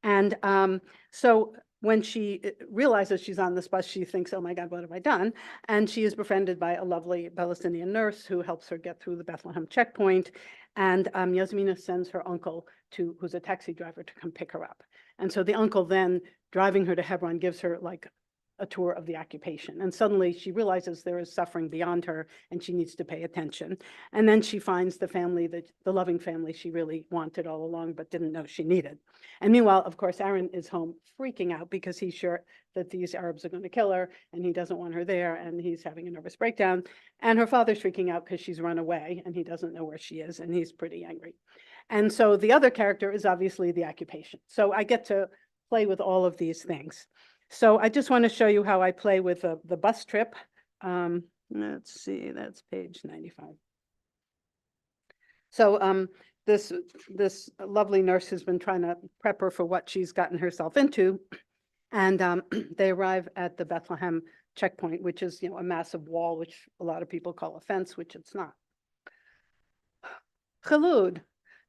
And so when she realizes she's on this bus, she thinks, oh my God, what have I done? And she is befriended by a lovely Palestinian nurse who helps her get through the Bethlehem checkpoint. And Yasmina sends her uncle who's a taxi driver, to come pick her up. And so the uncle then, driving her to Hebron, gives her like a tour of the occupation. And suddenly she realizes there is suffering beyond her and she needs to pay attention. And then she finds the family, the loving family she really wanted all along, but didn't know she needed. And meanwhile, of course, Aaron is home freaking out because he's sure that these Arabs are going to kill her and he doesn't want her there, and he's having a nervous breakdown. And her father's freaking out because she's run away and he doesn't know where she is, and he's pretty angry. And so the other character is obviously the occupation. So I get to play with all of these things. So I just want to show you how I play with the bus trip. Let's see, that's page 95. So this lovely nurse has been trying to prep her for what she's gotten herself into. And they arrive at the Bethlehem checkpoint, which is, a massive wall, which a lot of people call a fence, which it's not. Khaloud,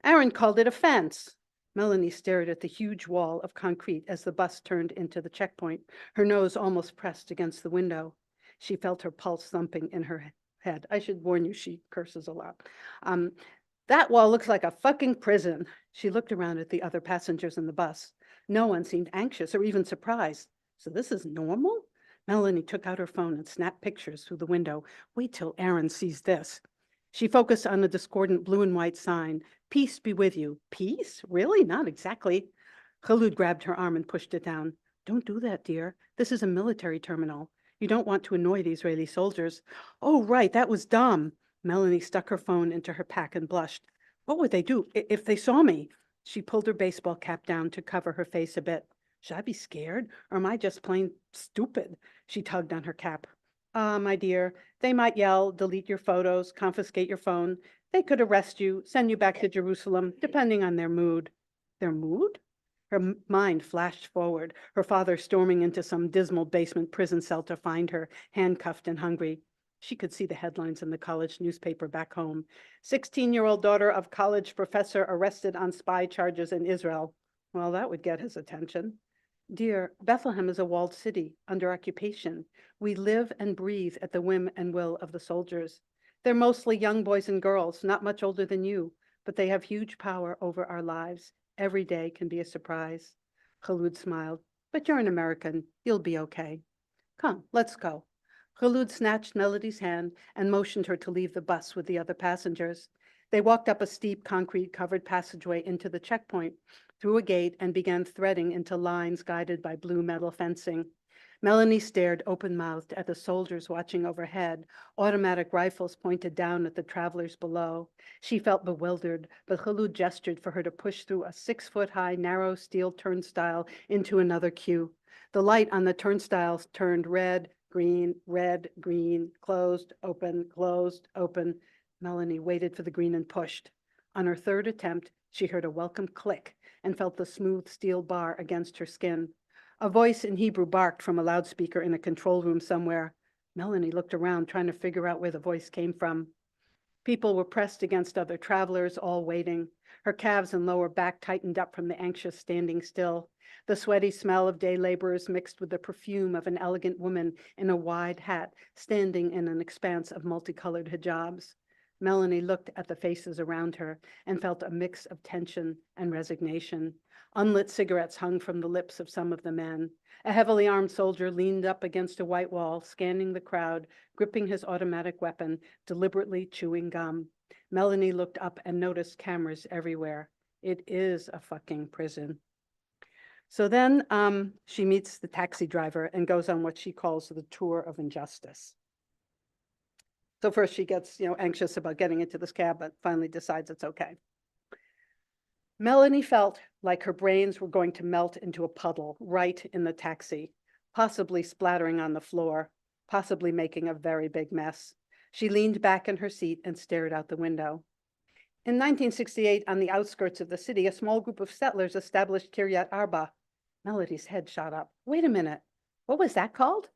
Aaron called it a fence. Melanie stared at the huge wall of concrete as the bus turned into the checkpoint, her nose almost pressed against the window. She felt her pulse thumping in her head. I should warn you, she curses a lot. That wall looks like a fucking prison. She looked around at the other passengers in the bus. No one seemed anxious or even surprised. So this is normal? Melanie took out her phone and snapped pictures through the window. Wait till Aaron sees this. She focused on the discordant blue and white sign. Peace be with you. Peace? Really? Not exactly. Khaloud grabbed her arm and pushed it down. Don't do that, dear. This is a military terminal. You don't want to annoy the Israeli soldiers. Oh, right, that was dumb. Melanie stuck her phone into her pack and blushed. What would they do if they saw me? She pulled her baseball cap down to cover her face a bit. Should I be scared, or am I just plain stupid? She tugged on her cap. My dear, they might yell, delete your photos, confiscate your phone. They could arrest you, send you back to Jerusalem, depending on their mood. Their mood? Her mind flashed forward, her father storming into some dismal basement prison cell to find her, handcuffed and hungry. She could see the headlines in the college newspaper back home. 16-year-old daughter of college professor arrested on spy charges in Israel. Well, that would get his attention. Dear, Bethlehem is a walled city under occupation. We live and breathe at the whim and will of the soldiers. They're mostly young boys and girls, not much older than you, but they have huge power over our lives. Every day can be a surprise. Khaloud smiled. But you're an American. You'll be okay. Come, let's go. Khaloud snatched Melody's hand and motioned her to leave the bus with the other passengers. They walked up a steep concrete-covered passageway into the checkpoint, through a gate, and began threading into lines guided by blue metal fencing. Melanie stared open-mouthed at the soldiers watching overhead, automatic rifles pointed down at the travelers below. She felt bewildered, but Khaloud gestured for her to push through a 6-foot-high, narrow steel turnstile into another queue. The light on the turnstiles turned red, green, closed, open. Melanie waited for the green and pushed. On her third attempt, she heard a welcome click and felt the smooth steel bar against her skin. A voice in Hebrew barked from a loudspeaker in a control room somewhere. Melanie looked around, trying to figure out where the voice came from. People were pressed against other travelers, all waiting. Her calves and lower back tightened up from the anxious standing still. The sweaty smell of day laborers mixed with the perfume of an elegant woman in a wide hat, standing in an expanse of multicolored hijabs. Melanie looked at the faces around her and felt a mix of tension and resignation. Unlit cigarettes hung from the lips of some of the men. A heavily armed soldier leaned up against a white wall, scanning the crowd, gripping his automatic weapon, deliberately chewing gum. Melanie looked up and noticed cameras everywhere. It is a fucking prison. So then she meets the taxi driver and goes on what she calls the tour of injustice. So first she gets, anxious about getting into this cab, but finally decides it's okay. Melanie felt like her brains were going to melt into a puddle right in the taxi, possibly splattering on the floor, possibly making a very big mess. She leaned back in her seat and stared out the window. In 1968, on the outskirts of the city, a small group of settlers established Kiryat Arba. Melody's head shot up. Wait a minute. What was that called?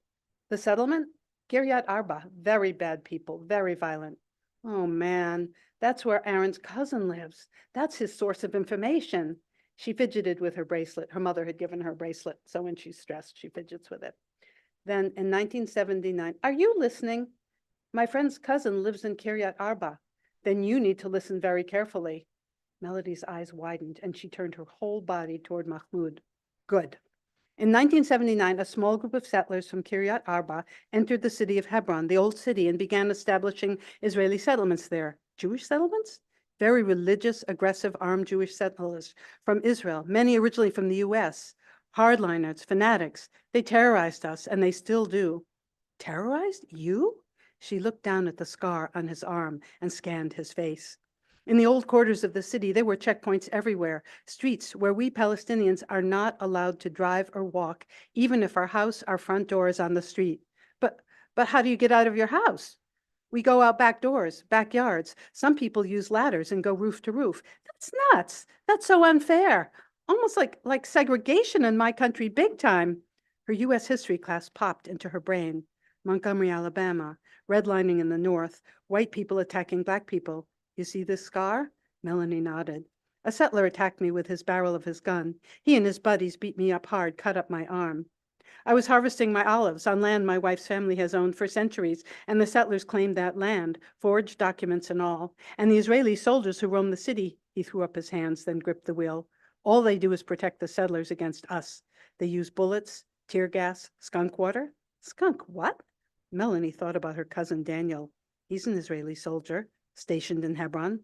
The settlement? Kiryat Arba. Very bad people, very violent. Oh man, that's where Aaron's cousin lives. That's his source of information. She fidgeted with her bracelet. Her mother had given her a bracelet, so when she's stressed, she fidgets with it. Then in 1979, are you listening? My friend's cousin lives in Kiryat Arba. Then you need to listen very carefully. Melody's eyes widened and she turned her whole body toward Mahmoud. Good. In 1979, a small group of settlers from Kiryat Arba entered the city of Hebron, the old city, and began establishing Israeli settlements there. Jewish settlements? Very religious, aggressive, armed Jewish settlers from Israel, many originally from the US. Hardliners, fanatics. They terrorized us, and they still do. Terrorized? You? She looked down at the scar on his arm and scanned his face. In the old quarters of the city, there were checkpoints everywhere, streets where we Palestinians are not allowed to drive or walk, even if our front door is on the street. But how do you get out of your house? We go out back doors, backyards. Some people use ladders and go roof to roof. That's nuts. That's so unfair. Almost like segregation in my country, big time. Her U.S. history class popped into her brain. Montgomery, Alabama, redlining in the north, white people attacking black people. You see this scar? Melanie nodded. A settler attacked me with his barrel of his gun. He and his buddies beat me up hard, cut up my arm. I was harvesting my olives on land my wife's family has owned for centuries, and the settlers claimed that land, forged documents and all. And the Israeli soldiers who roam the city, he threw up his hands, then gripped the wheel. All they do is protect the settlers against us. They use bullets, tear gas, skunk water. Skunk what? Melanie thought about her cousin Daniel. He's an Israeli soldier, stationed in Hebron.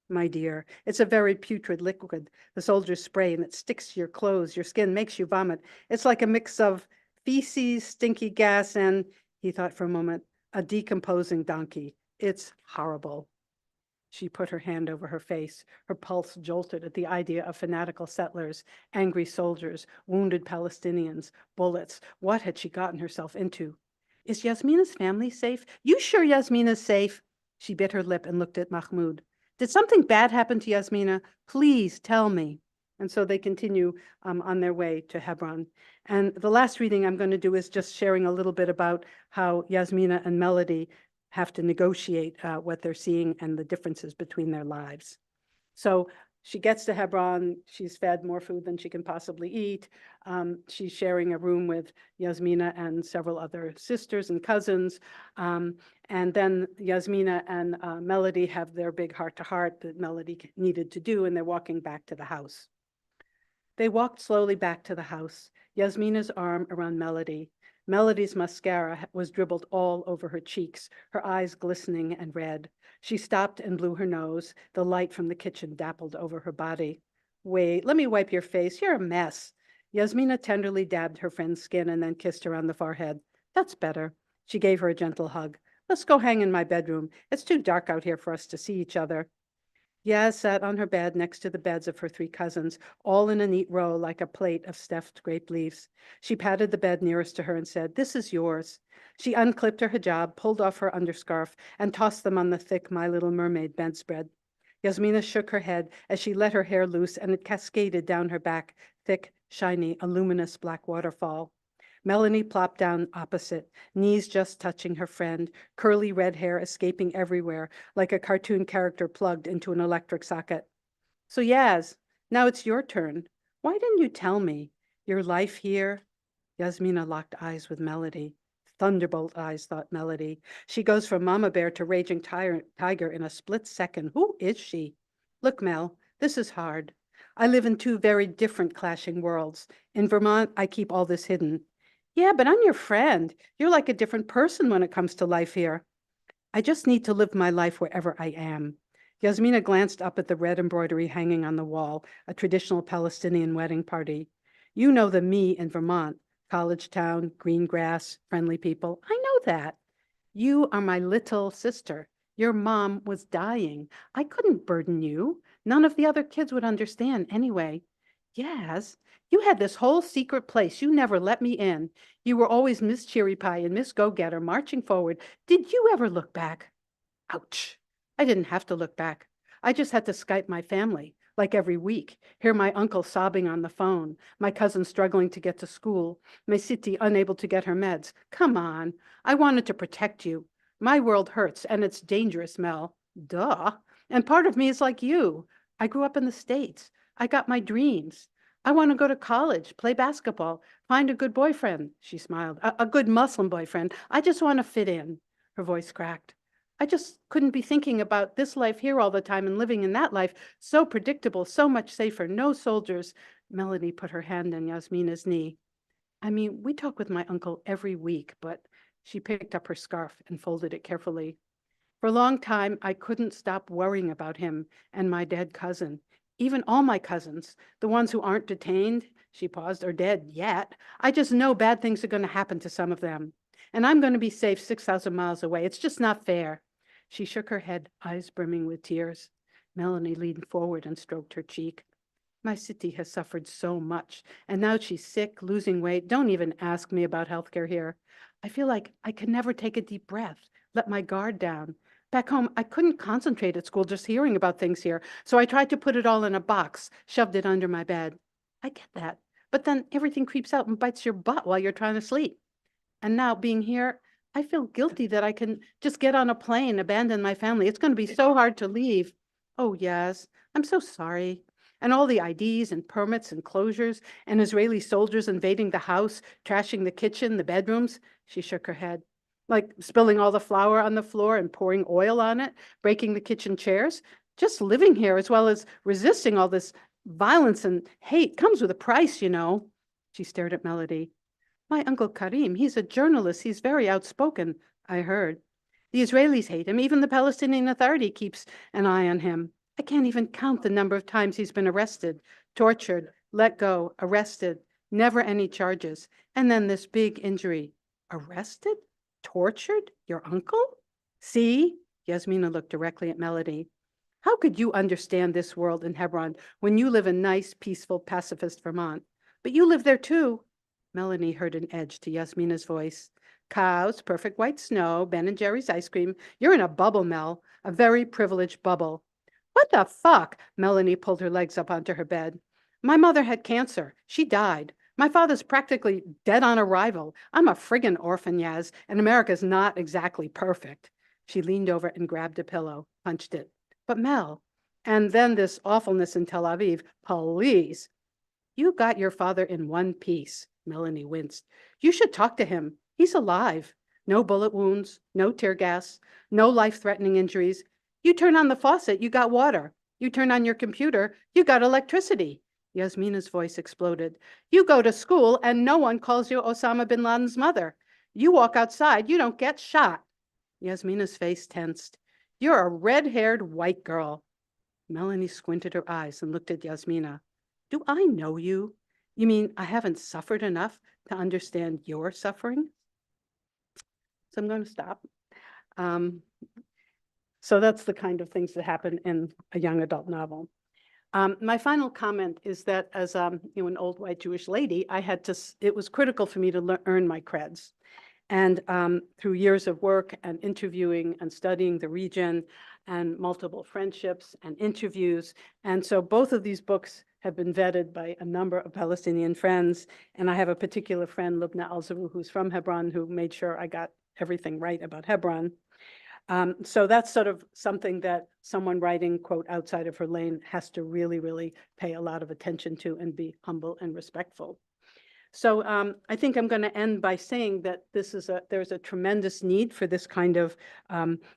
My dear, it's a very putrid liquid. The soldiers spray and it sticks to your clothes, your skin, makes you vomit. It's like a mix of feces, stinky gas, and, he thought for a moment, a decomposing donkey. It's horrible. She put her hand over her face. Her pulse jolted at the idea of fanatical settlers, angry soldiers, wounded Palestinians, bullets. What had she gotten herself into? Is Yasmina's family safe? You sure Yasmina's safe? She bit her lip and looked at Mahmoud. Did something bad happen to Yasmina? Please tell me. And so they continue on their way to Hebron. And the last reading I'm going to do is just sharing a little bit about how Yasmina and Melody have to negotiate what they're seeing and the differences between their lives. So she gets to Hebron. She's fed more food than she can possibly eat. She's sharing a room with Yasmina and several other sisters and cousins. And then Yasmina and Melody have their big heart-to-heart that Melody needed to do, and they're walking back to the house. They walked slowly back to the house, Yasmina's arm around Melody. Melody's mascara was dribbled all over her cheeks, her eyes glistening and red. She stopped and blew her nose. The light from the kitchen dappled over her body. Wait, let me wipe your face. You're a mess. Yasmina tenderly dabbed her friend's skin and then kissed her on the forehead. That's better. She gave her a gentle hug. Let's go hang in my bedroom. It's too dark out here for us to see each other. Yaz sat on her bed next to the beds of her three cousins, all in a neat row like a plate of stuffed grape leaves. She patted the bed nearest to her and said, "This is yours." She unclipped her hijab, pulled off her underscarf, and tossed them on the thick My Little Mermaid bedspread. Yasmina shook her head as she let her hair loose, and it cascaded down her back, thick, shiny, a luminous black waterfall. Melanie plopped down opposite, knees just touching her friend, curly red hair escaping everywhere, like a cartoon character plugged into an electric socket. So Yaz, now it's your turn. Why didn't you tell me? Your life here? Yasmina locked eyes with Melody. Thunderbolt eyes, thought Melody. She goes from mama bear to raging tiger in a split second. Who is she? Look, Mel, this is hard. I live in two very different clashing worlds. In Vermont, I keep all this hidden. Yeah, but I'm your friend. You're like a different person when it comes to life here. I just need to live my life wherever I am. Yasmina glanced up at the red embroidery hanging on the wall, a traditional Palestinian wedding party. You know the me in Vermont, college town, green grass, friendly people. I know that. You are my little sister. Your mom was dying. I couldn't burden you. None of the other kids would understand anyway. Yes, you had this whole secret place. You never let me in. You were always Miss Cherry Pie and Miss Go-Getter marching forward. Did you ever look back? Ouch. I didn't have to look back. I just had to Skype my family, like every week, hear my uncle sobbing on the phone, my cousin struggling to get to school, my Siti unable to get her meds. Come on, I wanted to protect you. My world hurts, and it's dangerous, Mel. Duh. And part of me is like you. I grew up in the States. I got my dreams. I want to go to college, play basketball, find a good boyfriend. She smiled. A good Muslim boyfriend. I just want to fit in. Her voice cracked. I just couldn't be thinking about this life here all the time and living in that life. So predictable, so much safer, no soldiers. Melanie put her hand on Yasmina's knee. I mean, we talk with my uncle every week, but she picked up her scarf and folded it carefully. For a long time, I couldn't stop worrying about him and my dead cousin. Even all my cousins, the ones who aren't detained, she paused, or dead yet. I just know bad things are going to happen to some of them. And I'm going to be safe 6,000 miles away. It's just not fair. She shook her head, eyes brimming with tears. Melanie leaned forward and stroked her cheek. My Siti has suffered so much, and now she's sick, losing weight. Don't even ask me about healthcare here. I feel like I can never take a deep breath, let my guard down. Back home, I couldn't concentrate at school just hearing about things here, so I tried to put it all in a box, shoved it under my bed. I get that, but then everything creeps out and bites your butt while you're trying to sleep. And now being here, I feel guilty that I can just get on a plane, abandon my family. It's going to be so hard to leave. Oh, yes, I'm so sorry. And all the IDs and permits and closures and Israeli soldiers invading the house, trashing the kitchen, the bedrooms. She shook her head, like spilling all the flour on the floor and pouring oil on it, breaking the kitchen chairs. Just living here, as well as resisting all this violence and hate, comes with a price, you know. She stared at Melody. My Uncle Karim, he's a journalist. He's very outspoken, I heard. The Israelis hate him. Even the Palestinian Authority keeps an eye on him. I can't even count the number of times he's been arrested, tortured, let go, arrested, never any charges. And then this big injury. Arrested? Tortured? Your uncle? See? Yasmina looked directly at Melody. How could you understand this world in Hebron when you live in nice, peaceful, pacifist Vermont? But you live there too. Melanie heard an edge to Yasmina's voice. Cows, perfect white snow, Ben & Jerry's ice cream. You're in a bubble, Mel, a very privileged bubble. What the fuck? Melanie pulled her legs up onto her bed. My mother had cancer. She died. My father's practically dead on arrival. I'm a friggin' orphan, Yaz, and America's not exactly perfect. She leaned over and grabbed a pillow, punched it. But Mel, and then this awfulness in Tel Aviv, please. You got your father in one piece. Melanie winced. You should talk to him. He's alive. No bullet wounds, no tear gas, no life-threatening injuries. You turn on the faucet, you got water. You turn on your computer, you got electricity. Yasmina's voice exploded. You go to school and no one calls you Osama bin Laden's mother. You walk outside, you don't get shot. Yasmina's face tensed. You're a red-haired white girl. Melanie squinted her eyes and looked at Yasmina. Do I know you? You mean I haven't suffered enough to understand your suffering? So I'm going to stop. So that's the kind of things that happen in a young adult novel. My final comment is that as an old white Jewish lady, it was critical for me to earn my creds. And through years of work and interviewing and studying the region and multiple friendships and interviews. And so both of these books have been vetted by a number of Palestinian friends. And I have a particular friend, Lubna Al-Zaru, who's from Hebron, who made sure I got everything right about Hebron. So that's sort of something that someone writing, quote, outside of her lane has to really, really pay a lot of attention to and be humble and respectful. So I think I'm going to end by saying that there's a tremendous need for this kind of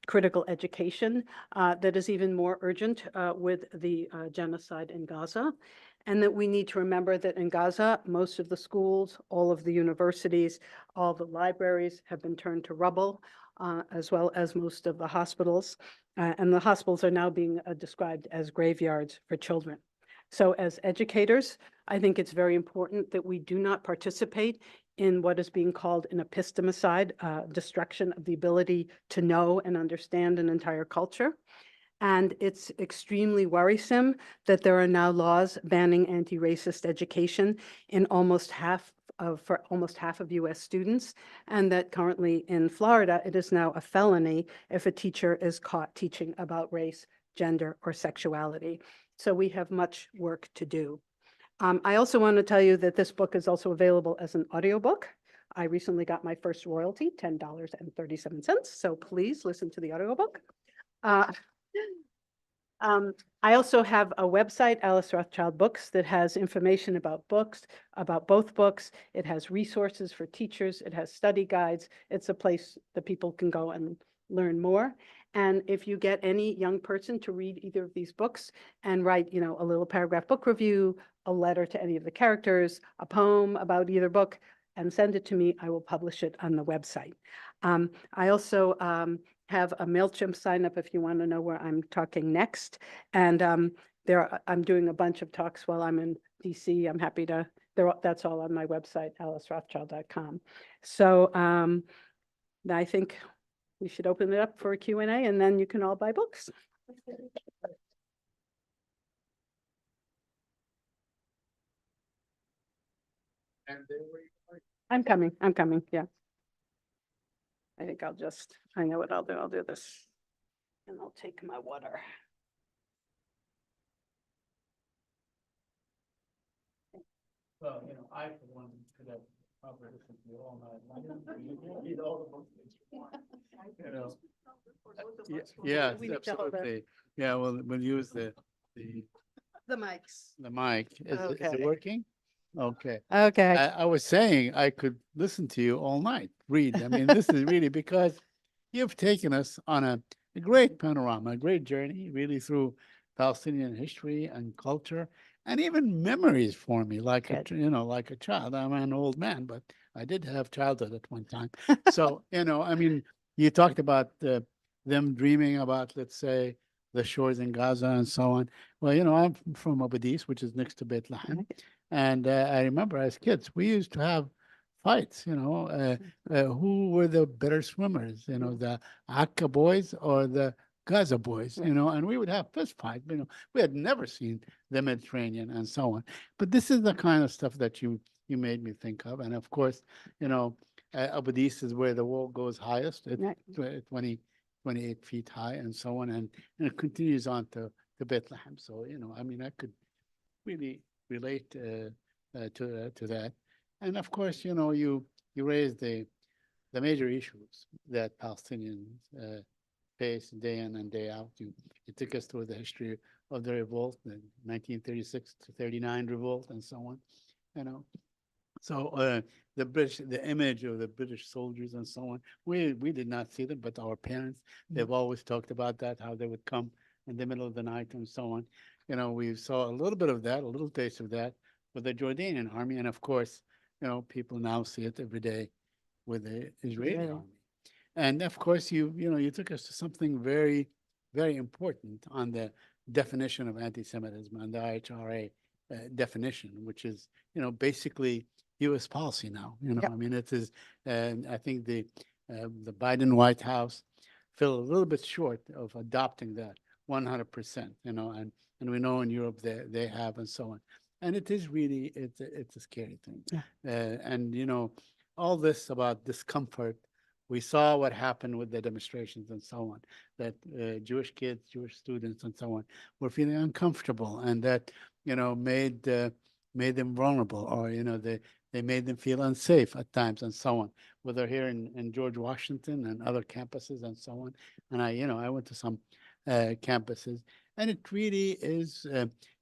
critical education that is even more urgent with the genocide in Gaza. And that we need to remember that in Gaza, most of the schools, all of the universities, all the libraries have been turned to rubble, as well as most of the hospitals. And the hospitals are now being described as graveyards for children. So as educators, I think it's very important that we do not participate in what is being called an epistemicide, destruction of the ability to know and understand an entire culture. And it's extremely worrisome that there are now laws banning anti-racist education in for almost half of US students, and that currently in Florida, it is now a felony if a teacher is caught teaching about race gender, or sexuality. So we have much work to do. I also want to tell you that this book is also available as an audiobook. I recently got my first royalty, $10.37. So please listen to the audiobook. Uh, I also have a website, Alice Rothchild Books, that has information about books, about both books. It has resources for teachers. It has study guides. It's a place that people can go and learn more. And if you get any young person to read either of these books and write, you know, a little paragraph book review, a letter to any of the characters, a poem about either book, and send it to me, I will publish it on the website. I also have a MailChimp sign up if you want to know where I'm talking next. And I'm doing a bunch of talks while I'm in DC. I'm happy to, that's all on my website, alicerothchild.com. So I think we should open it up for a Q&A, and then you can all buy books. I'm coming, yeah. I think I know what I'll do. I'll do this. And I'll take my water. Well, you know, I for one could have probably listened to you all night. You read all the books that you want. You know. Yes, We need to hold that. absolutely. Yeah, we'll use the mics. mic. Is it Okay. working? Okay. Okay. I was saying I could listen to you all night, read. I mean, this is really because you've taken us on a great panorama, a great journey, really through Palestinian history and culture, and even memories for me, like Good. like a child. I'm an old man, but I did have childhood at one time. So, I mean, you talked about them dreaming about, let's say, the shores in Gaza and so on. Well, I'm from Abu Dis, which is next to Bethlehem. Right. And I remember as kids, we used to have fights, who were the better swimmers, the Akka boys or the Gaza boys, and we would have fist fights. We had never seen the Mediterranean and so on. But this is the kind of stuff that you made me think of. And of course, Abu Dis is where the wall goes highest at Right. 28 feet high and so on. And it continues on to Bethlehem. So, I mean, I could really relate to that. And of course, you raised the major issues that Palestinians face day in and day out. You took us through the history of the revolt, the 1936 to 39 revolt, and so on. So the image of the British soldiers and so on, we did not see them, but our parents, they've always talked about that, how they would come in the middle of the night and so on. We saw a little bit of that, a little taste of that with the Jordanian army. And of course, people now see it every day with the Israeli army. And of course, you took us to something very, very important on the definition of anti-Semitism and the IHRA definition, which is, basically U.S. policy now. Yep. I mean, it is, and I think the Biden White House fell a little bit short of adopting that 100%, and we know in Europe they have and so on. And it is really, it's a scary thing. Yeah. And all this about discomfort, we saw what happened with the demonstrations and so on, that Jewish kids, Jewish students and so on were feeling uncomfortable, and that, made them vulnerable, or, they made them feel unsafe at times and so on, whether here in George Washington and other campuses and so on. And I went to some campuses, and it really is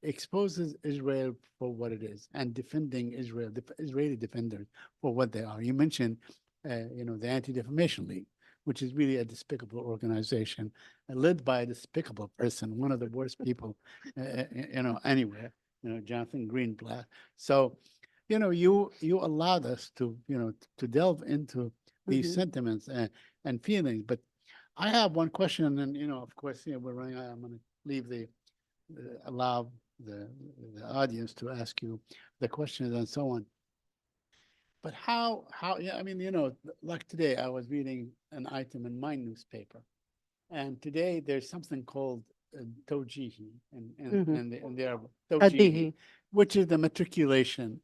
exposes Israel for what it is, and defending Israel, the Israeli defenders for what they are. You mentioned, the Anti-Defamation League, which is really a despicable organization led by a despicable person, one of the worst people, anywhere, Jonathan Greenblatt. So, you allowed us to, to delve into these sentiments and feelings. But I have one question, and of course, we're running out. I'm going to leave allow the audience to ask you the questions and so on. But how, yeah, I mean, like today, I was reading an item in my newspaper, and today there's something called Tawjihi, and they're Tawjihi, which is the matriculation,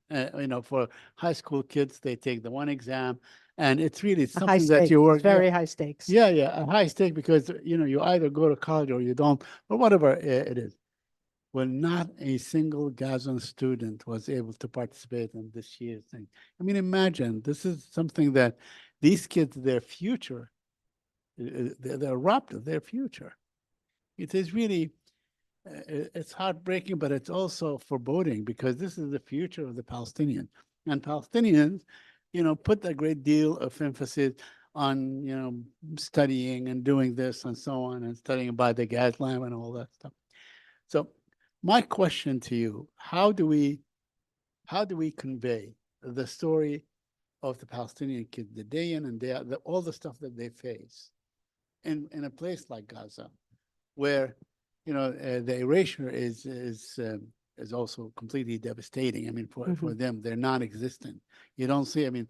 for high school kids. They take the one exam, And it's really A high something that stakes, you work. it's very high stakes. Yeah, a high stake because, you either go to college or you don't, or whatever it is. Well, not a single Gazan student was able to participate in this year's thing. I mean, imagine, this is something that these kids, their future, they're robbed of their future. It is really, it's heartbreaking, but it's also foreboding because this is the future of the Palestinians. And Palestinians, put a great deal of emphasis on, studying and doing this and so on, and studying by the gas lamp and all that stuff. So my question to you, how do we convey the story of the Palestinian kids, the day in and day out, all the stuff that they face in a place like Gaza, where the erasure is also completely devastating. I mean, for them, they're non-existent. You don't see. I mean,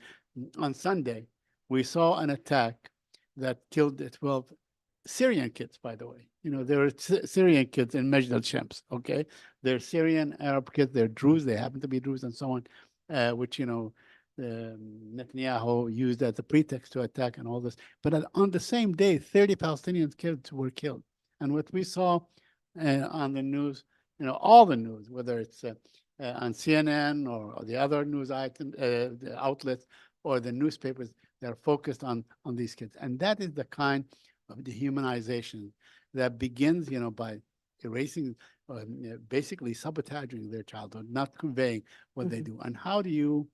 on Sunday, we saw an attack that killed 12 Syrian kids. By the way, there are Syrian kids in Majd al-Shams. Okay, they're Syrian Arab kids. They're Druze. They happen to be Druze and so on, which Netanyahu used as a pretext to attack and all this. But on the same day, 30 Palestinian kids were killed. And what we saw on the news, all the news, whether it's on CNN or the other news the outlets or the newspapers, they're focused on these kids. And that is the kind of dehumanization that begins, by erasing, basically sabotaging their childhood, not conveying what they do. And how do you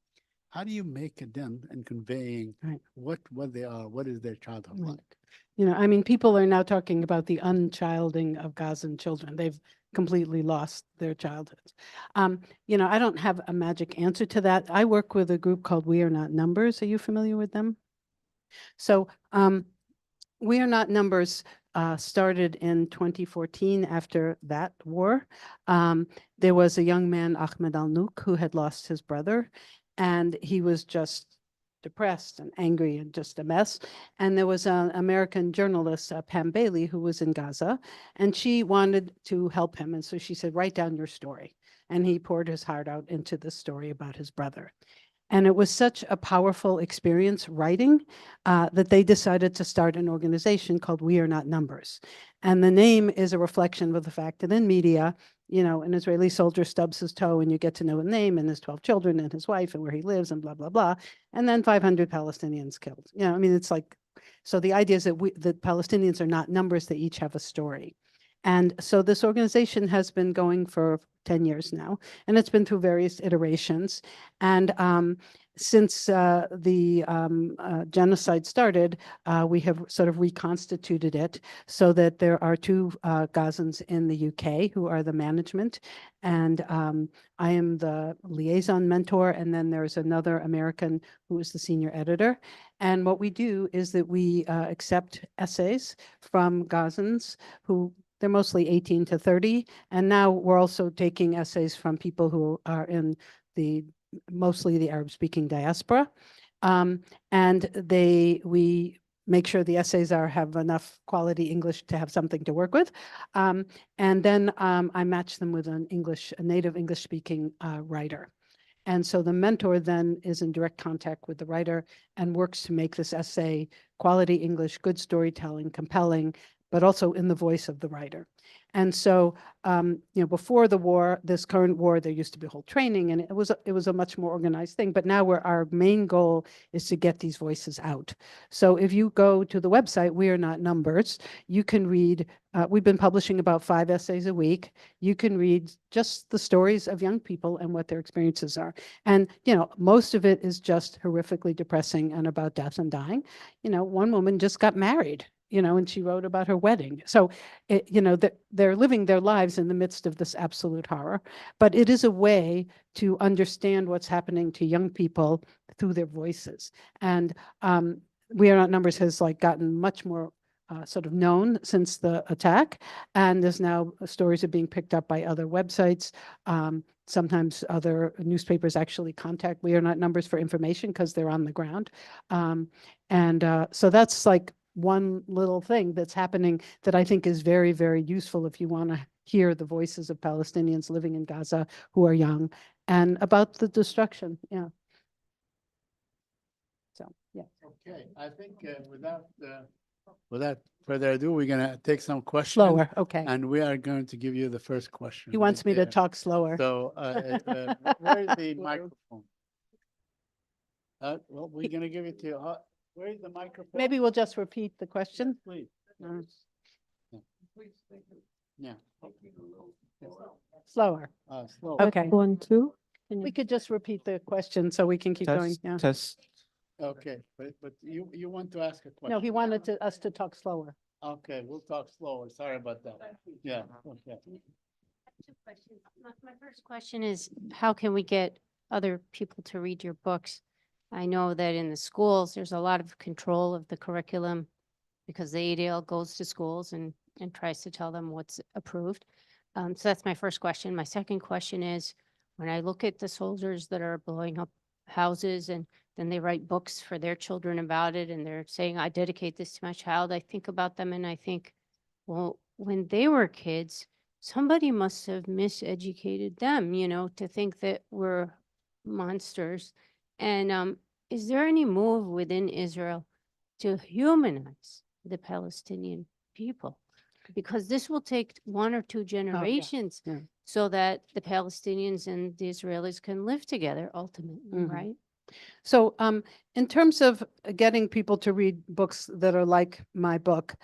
make a dent in conveying what they are, what is their childhood like? I mean, people are now talking about the unchilding of Gazan children. They've completely lost their childhoods. I don't have a magic answer to that. I work with a group called We Are Not Numbers. Are you familiar with them? So We Are Not Numbers started in 2014 after that war. There was a young man, Ahmed Al-Nouk, who had lost his brother, and he was just depressed and angry and just a mess. And there was an American journalist, Pam Bailey, who was in Gaza, and she wanted to help him. And so she said, write down your story. And he poured his heart out into this story about his brother. And it was such a powerful experience writing that they decided to start an organization called We Are Not Numbers. And the name is a reflection of the fact that in media, an Israeli soldier stubs his toe and you get to know his name and his 12 children and his wife and where he lives and blah, blah, blah. And then 500 Palestinians killed. I mean, it's like, so the idea is that the Palestinians are not numbers, they each have a story. And so this organization has been going for 10 years now, and it's been through various iterations. And since the genocide started, we have sort of reconstituted it so that there are two Gazans in the UK who are the management, and I am the liaison mentor, and then there's another American who is the senior editor. And what we do is that we accept essays from Gazans who they're mostly 18 to 30. And now we're also taking essays from people who are in mostly the Arab-speaking diaspora. And we make sure the essays have enough quality English to have something to work with. And then I match them with a native English-speaking writer. And so the mentor then is in direct contact with the writer and works to make this essay quality English, good storytelling, compelling, but also in the voice of the writer. And so, before the war, this current war, there used to be a whole training, and it was a much more organized thing. But now our main goal is to get these voices out. So if you go to the website, We Are Not Numbers, you can read, we've been publishing about 5 essays a week. You can read just the stories of young people and what their experiences are. And, most of it is just horrifically depressing and about death and dying. One woman just got married, and she wrote about her wedding. So, they're living their lives in the midst of this absolute horror. But it is a way to understand what's happening to young people through their voices. And We Are Not Numbers has gotten much more sort of known since the attack. And there's now stories are being picked up by other websites. Sometimes other newspapers actually contact We Are Not Numbers for information because they're on the ground. So that's one little thing that's happening that I think is very, very useful if you want to hear the voices of Palestinians living in Gaza who are young and about the destruction. Yeah. So, yeah. Okay, I think without further ado, we're gonna take some questions. Slower, okay. And we are going to give you the first question. He wants right me to there. talk slower. So, where is the microphone? Well, we're gonna give it to you. Where is the microphone? Maybe we'll just repeat the question. Please. Uh, Yeah. Slower. Slow. Okay. 1, 2. We could just repeat the question so we can keep going. Yeah. Test. Okay, but you want to ask a question? No, he wanted us to talk slower. Okay, we'll talk slower. Sorry about that. Yeah, okay. Two questions. My first question is, how can we get other people to read your books? I know that in the schools, there's a lot of control of the curriculum because the ADL goes to schools and tries to tell them what's approved. So that's my first question. My second question is, when I look at the soldiers that are blowing up houses and then they write books for their children about it and they're saying, I dedicate this to my child, I think about them and I think, well, when they were kids, somebody must have miseducated them, you know, to think that we're monsters. And is there any move within Israel to humanize the Palestinian people? Because this will take 1 or 2 generations yeah. so that the Palestinians and the Israelis can live together ultimately, Mhm. right? So in terms of getting people to read books that are like my book,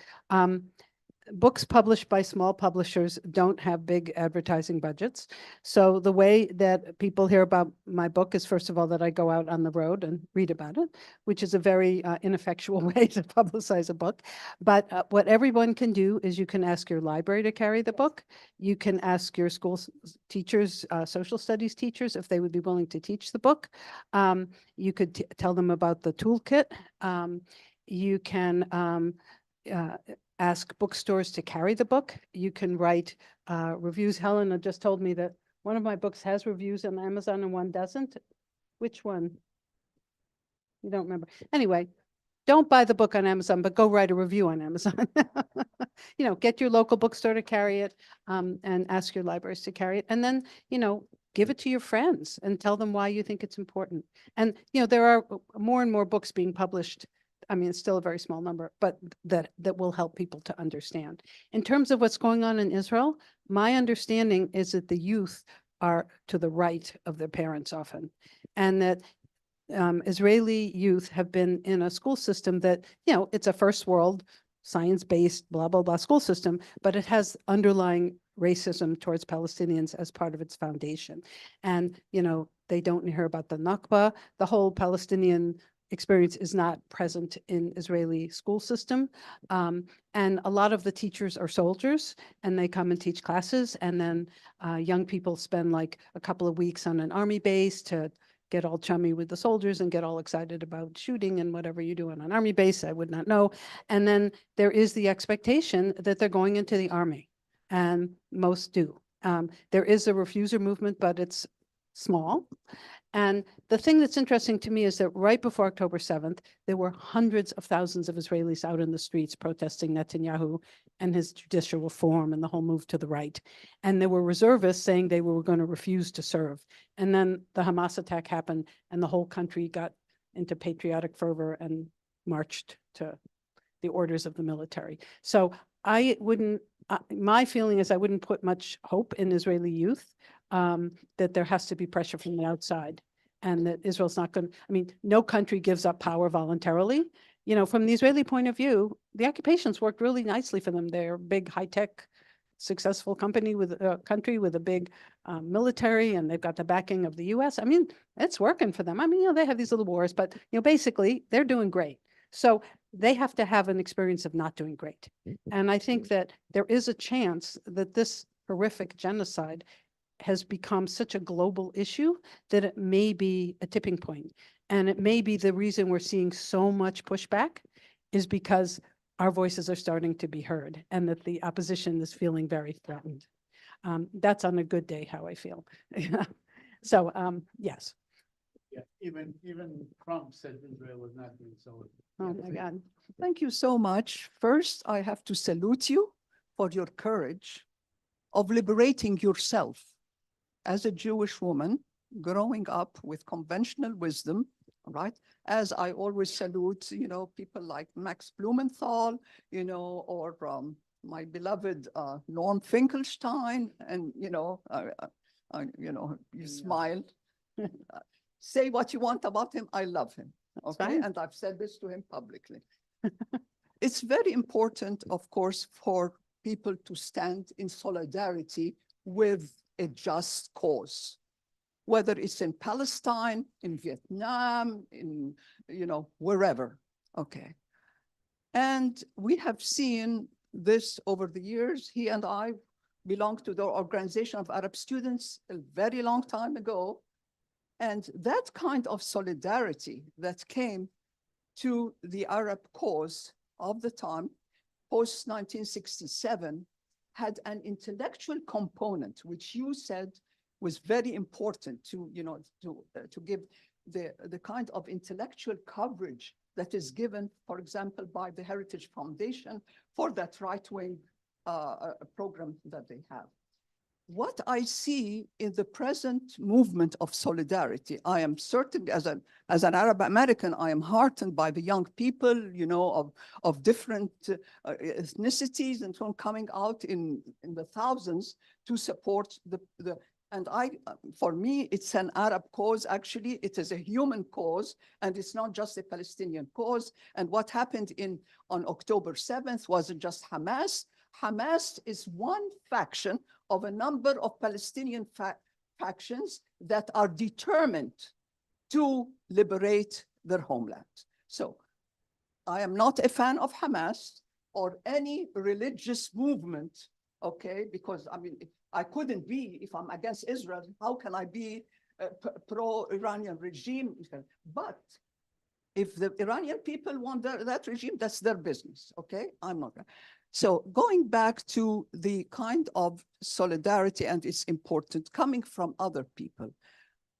books published by small publishers don't have big advertising budgets. So the way that people hear about my book is, first of all, that I go out on the road and read about it, which is a very ineffectual way to publicize a book. But what everyone can do is you can ask your library to carry the book. You can ask your school teachers, social studies teachers, if they would be willing to teach the book. You could tell them about the toolkit. You can ask bookstores to carry the book. You can write reviews. Helena just told me that one of my books has reviews on Amazon and one doesn't. Which one? You don't remember. Anyway, don't buy the book on Amazon, but go write a review on Amazon. You know, get your local bookstore to carry it and ask your libraries to carry it. And then, you know, give it to your friends and tell them why you think it's important. And, you know, there are more and more books being published. I mean, it's still a very small number, but that will help people to understand. In terms of what's going on in Israel, my understanding is that the youth are to the right of their parents often, and that Israeli youth have been in a school system that, you know, it's a first world, science-based, blah, blah, blah school system, but it has underlying racism towards Palestinians as part of its foundation. And, you know, they don't hear about the Nakba, the whole Palestinian experience is not present in Israeli school system. And a lot of the teachers are soldiers and they come and teach classes. And then young people spend like a couple of weeks on an army base to get all chummy with the soldiers and get all excited about shooting and whatever you do on an army base, I would not know. And then there is the expectation that they're going into the army, and most do. There is a refuser movement, but it's small. And the thing that's interesting to me is that right before October 7th, there were hundreds of thousands of Israelis out in the streets protesting Netanyahu and his judicial reform and the whole move to the right. And there were reservists saying they were going to refuse to serve. And then the Hamas attack happened and the whole country got into patriotic fervor and marched to the orders of the military. So I wouldn't, my feeling is I wouldn't put much hope in Israeli youth. That there has to be pressure from the outside and that Israel's not going to, I mean, no country gives up power voluntarily. You know, from the Israeli point of view, the occupations worked really nicely for them. They're a big high-tech, successful company with a country with a big military, and they've got the backing of the US. I mean, it's working for them. I mean, you know, they have these little wars, but, you know, basically they're doing great. So they have to have an experience of not doing great. And I think that there is a chance that this horrific genocide has become such a global issue that it may be a tipping point. And it may be the reason we're seeing so much pushback is because our voices are starting to be heard and that the opposition is feeling very threatened. That's on a good day how I feel. So, yes. Yeah, even Trump said Israel was not doing so. Oh my God. Thank you so much. First, I have to salute you for your courage of liberating yourself as a Jewish woman growing up with conventional wisdom all right? As I always salute, people like Max Blumenthal, or my beloved Norm Finkelstein, and, you smile. Say what you want about him, I love him, okay? fine. And I've said this to him publicly. It's very important, of course, for people to stand in solidarity with a just cause, whether it's in Palestine, in Vietnam, in, wherever, okay? And we have seen this over the years. He and I belong to the Organization of Arab Students a very long time ago. And that kind of solidarity that came to the Arab cause of the time, post-1967, had an intellectual component, which you said was very important to give the kind of intellectual coverage that is given, for example, by the Heritage Foundation for that right-wing program that they have. What I see in the present movement of solidarity, I am certain, as an Arab American, I am heartened by the young people, of different ethnicities and so on, coming out in the thousands to support and for me, it's an Arab cause. Actually, it is a human cause, and it's not just a Palestinian cause. And what happened on October 7th wasn't just Hamas. Hamas is one faction of a number of Palestinian factions that are determined to liberate their homeland. So I am not a fan of Hamas or any religious movement, okay? Because I couldn't be, if I'm against Israel, how can I be a pro-Iranian regime? But if the Iranian people want that regime, that's their business, okay? I'm not. So going back to the kind of solidarity, and it's important, coming from other people.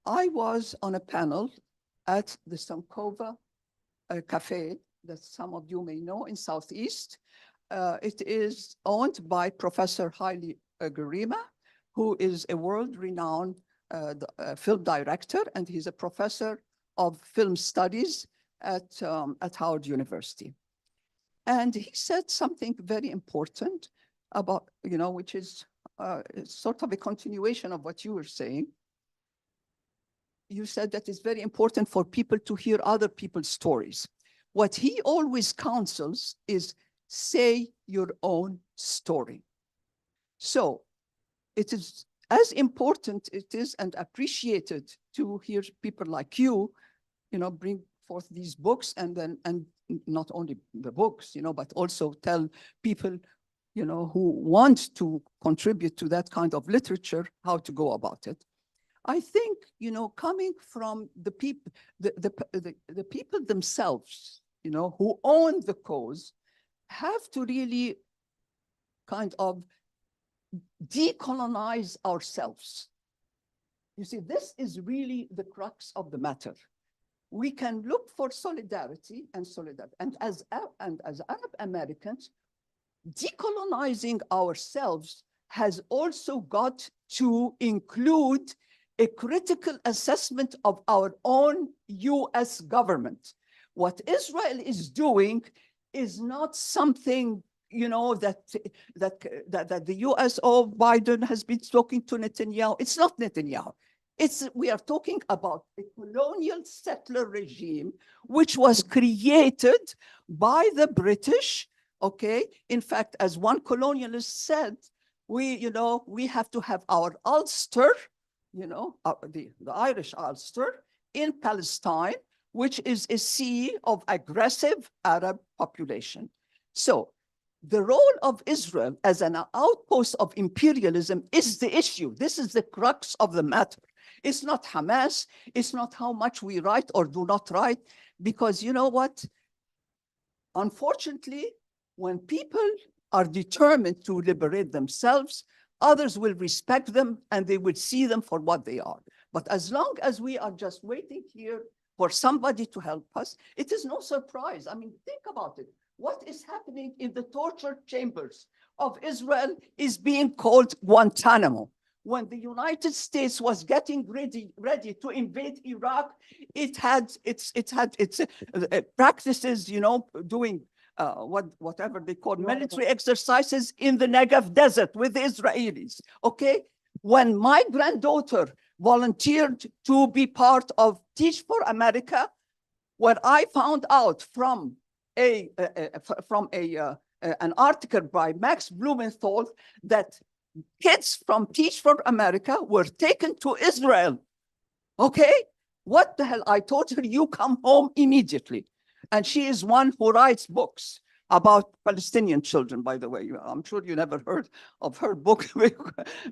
I was on a panel at the Sankova Cafe that some of you may know in Southeast. It is owned by Professor Haile Gerima, who is a world-renowned film director, and he's a professor of film studies at Howard University. And he said something very important about, which is sort of a continuation of what you were saying. You said that it's very important for people to hear other people's stories. What he always counsels is say your own story. So it is as important it is and appreciated to hear people like you, bring forth these books and not only the books, but also tell people, who want to contribute to that kind of literature, how to go about it. I think, coming from the people, the people themselves, who own the cause, have to really kind of decolonize ourselves. You see, this is really the crux of the matter. We can look for solidarity, and as Arab Americans, decolonizing ourselves has also got to include a critical assessment of our own US government. What Israel is doing is not something, that the US or Biden has been talking to Netanyahu. It's not Netanyahu. We are talking about a colonial settler regime, which was created by the British, okay? In fact, as one colonialist said, we have to have our Ulster, the Irish Ulster in Palestine, which is a sea of aggressive Arab population. So the role of Israel as an outpost of imperialism is the issue. This is the crux of the matter. It's not Hamas. It's not how much we write or do not write, because you know what? Unfortunately, when people are determined to liberate themselves, others will respect them and they will see them for what they are. But as long as we are just waiting here for somebody to help us, it is no surprise. Think about it. What is happening in the torture chambers of Israel is being called Guantanamo. when the United States was getting ready to invade Iraq, it had its practices, doing whatever they call military exercises in the Negev desert with the Israelis. Okay, when my granddaughter volunteered to be part of Teach for America, what I found out from an article by Max Blumenthal that kids from Teach for America were taken to Israel. Okay, what the hell? I told her, you come home immediately. And she is one who writes books about Palestinian children, by the way. I'm sure you never heard of her book,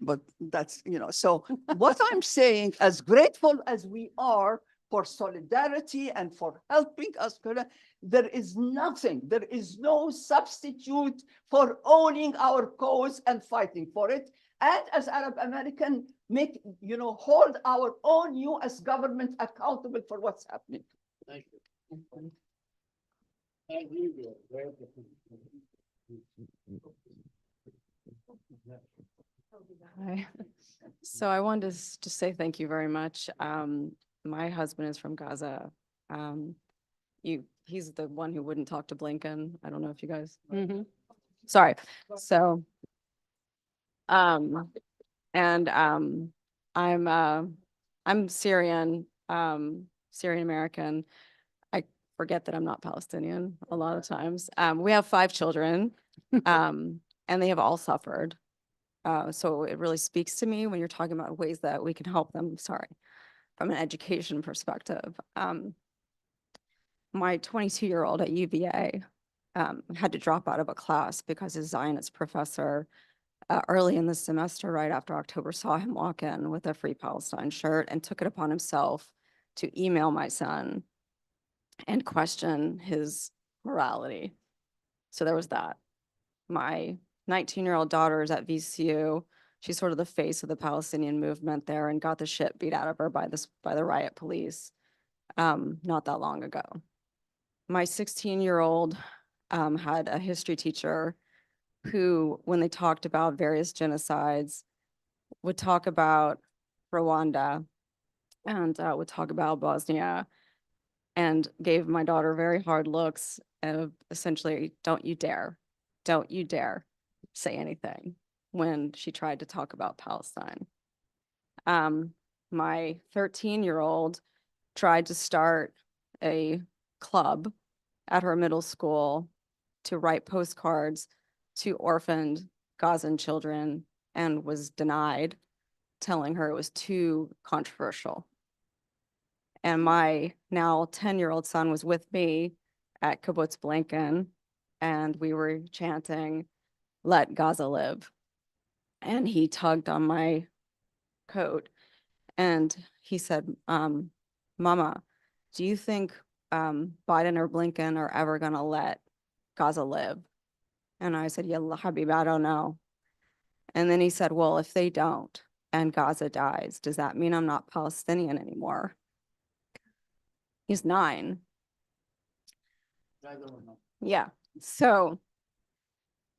but that's, so what I'm saying, as grateful as we are for solidarity and for helping us, there is no substitute for owning our cause and fighting for it. And as Arab American, hold our own US government accountable for what's happening. Thank you. Thank you. Hi. So I wanted to just say thank you very much. My husband is from Gaza. He's the one who wouldn't talk to Blinken. I don't know if you guys. Sorry. So, I'm Syrian, Syrian American. I forget that I'm not Palestinian a lot of times. We have 5 children, and they have all suffered. So it really speaks to me when you're talking about ways that we can help them, from an education perspective. My 22-year-old at UVA had to drop out of a class because his Zionist professor early in the semester, right after October, saw him walk in with a Free Palestine shirt and took it upon himself to email my son and question his morality. So there was that. My 19-year-old daughter is at VCU. She's sort of the face of the Palestinian movement there and got the shit beat out of her by the riot police not that long ago. My 16-year-old had a history teacher who, when they talked about various genocides, would talk about Rwanda and would talk about Bosnia, and gave my daughter very hard looks of essentially, don't you dare say anything when she tried to talk about Palestine. My 13-year-old tried to start a club at her middle school to write postcards to orphaned Gazan children and was denied, telling her it was too controversial. And my now 10-year-old son was with me at Kibbutz Blinken, and we were chanting, "Let Gaza live." And he tugged on my coat and he said, Mama, do you think Biden or Blinken are ever going to let Gaza live? And I said, Yalla Habib, I don't know. And then he said, well, if they don't and Gaza dies, does that mean I'm not Palestinian anymore? He's 9. I don't know. Yeah. So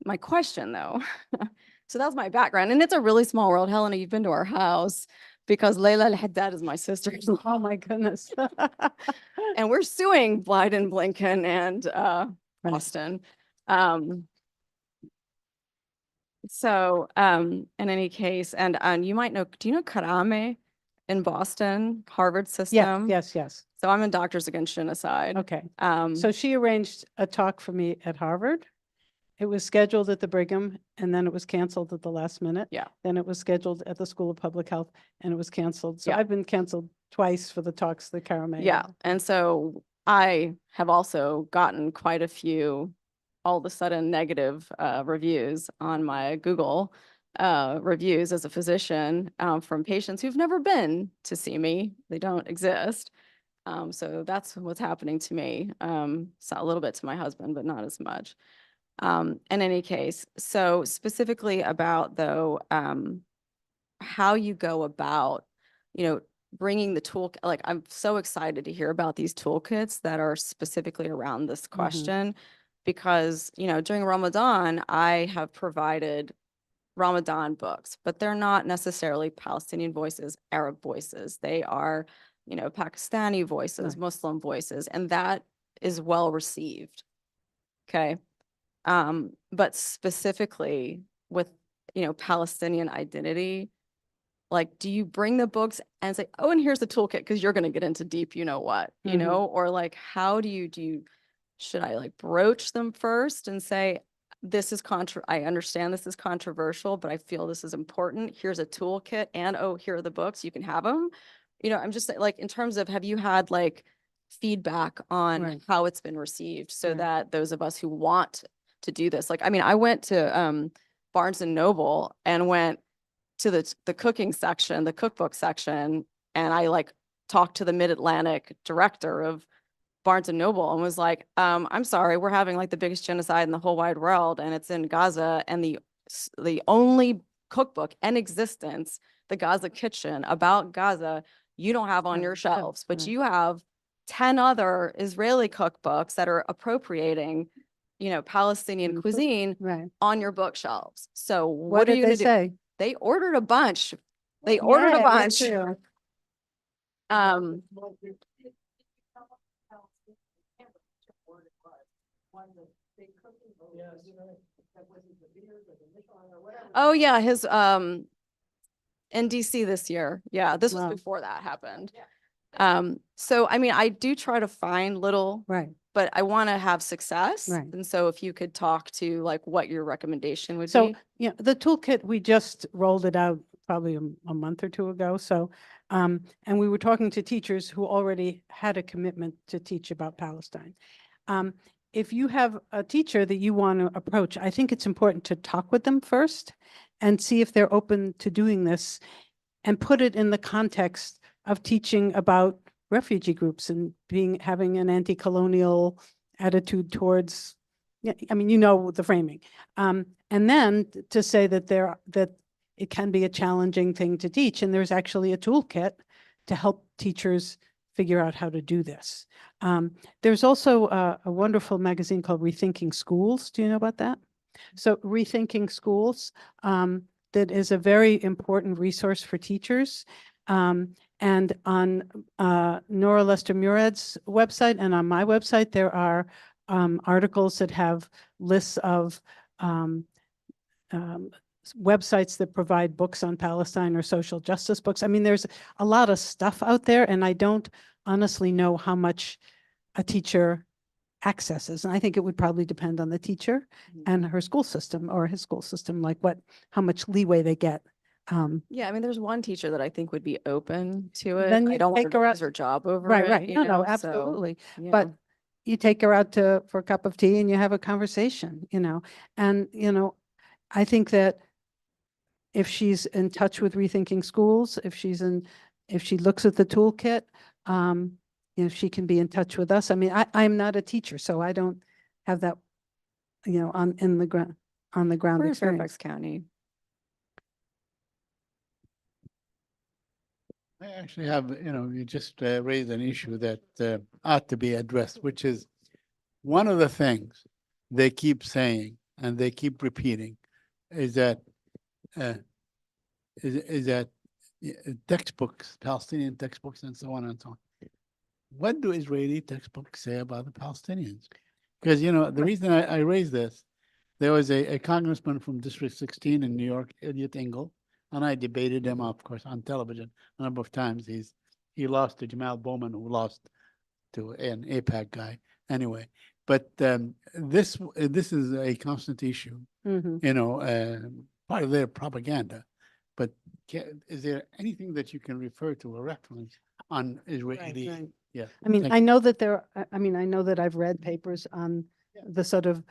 my question though, so that's my background, and it's a really small world. Helena, you've been to our house because Layla Al-Haddad is my sister. Oh, my goodness. And we're suing Biden, Blinken, and Austin. In any case, and you might know, do you know Karame in Boston, Harvard system? Yes. So I'm in Doctors Against Genocide. Okay. So she arranged a talk for me at Harvard. It was scheduled at the Brigham, and then it was canceled at the last minute. Yeah. Then it was scheduled at the School of Public Health, and it was canceled. So Yeah. I've been canceled twice for the talks that Kara made. Yeah. And so I have also gotten quite a few, all of a sudden, negative reviews on my Google reviews as a physician from patients who've never been to see me. They don't exist. So that's what's happening to me. So a little bit to my husband, but not as much. In any case, so specifically about though, how you go about, bringing the tool, like I'm so excited to hear about these toolkits that are specifically around this question, because, during Ramadan, I have provided Ramadan books, but they're not necessarily Palestinian voices, Arab voices. They are, you know, Pakistani voices, Right. Muslim voices, and that is well received. Okay. But specifically with, you know, Palestinian identity, like, do you bring the books and say, oh, and here's the toolkit because you're going to get into deep, you know what, you Mhm. know, or like, how do you, should I like broach them first and say, this is I understand this is controversial, but I feel this is important. Here's a toolkit and, oh, here are the books. You can have them. You know, I'm just like, in terms of, have you had like feedback on Right. how it's been received so Right. that those of us who want to do this, like, I mean, I went to Barnes and Noble and went to the cooking section, the cookbook section, and I like talked to the Mid-Atlantic director of Barnes and Noble and was like, I'm sorry, we're having like the biggest genocide in the whole wide world, and it's in Gaza, and the only cookbook in existence, the Gaza Kitchen, about Gaza, you don't have on your Right. shelves, but Right. you have 10 other Israeli cookbooks that are appropriating, you know, Palestinian Mhm. cuisine Right. on your bookshelves. So What what are did you they gonna do? say? They ordered a bunch. They ordered a Yeah, me bunch. too. Um, oh yeah, his in DC this year. Yeah, this was Wow. before that happened. So I mean, I do try to find little, Right. but I want to have success. Right. And so if you could talk to like what your recommendation would So, be. yeah, the toolkit, we just rolled it out probably a month or two ago. So, and we were talking to teachers who already had a commitment to teach about Palestine. If you have a teacher that you want to approach, I think it's important to talk with them first and see if they're open to doing this and put it in the context of teaching about refugee groups and having an anti-colonial attitude towards, yeah, I mean, you know, the framing. And then to say that that it can be a challenging thing to teach, and there's actually a toolkit to help teachers figure out how to do this. There's also a wonderful magazine called Rethinking Schools. Do you know about that? So Rethinking Schools, that is a very important resource for teachers. And on Nora Lester Murad's website and on my website, there are articles that have lists of websites that provide books on Palestine or social justice books. I mean, there's a lot of stuff out there, and I don't honestly know how much a teacher accesses. And I think it would probably depend on the teacher and her school system or his school system, like how much leeway they get. Yeah, I mean, there's one teacher that I think would be open to it. Then I you don't want take her her to out- lose her job over Right, it, right. you No, know, no, so, absolutely. yeah. But you take her out for a cup of tea and you have a conversation, you know, and, you know, I think that if she's in touch with Rethinking Schools, if she looks at the toolkit, you know, she can be in touch with us. I mean, I'm not a teacher, so I don't have that, you know, on the ground We're in experience. Fairfax County. I actually have, you know, you just raised an issue that ought to be addressed, which is one of the things they keep saying and they keep repeating is that uh, is that textbooks, Palestinian textbooks, and so on and so on. What do Israeli textbooks say about the Palestinians? Because, you know, the reason I raised this, there was a congressman from District 16 in New York, Elliot Engel, and I debated him, of course, on television a number of times. He lost to Jamal Bowman, who lost to an APAC guy. Anyway, but this is a constant issue, Mhm. you know, part of their propaganda. But is there anything that you can refer to, a reference on Israeli? Right. Yeah. I mean, Thank I know that I mean, I know that I've read papers on the sort of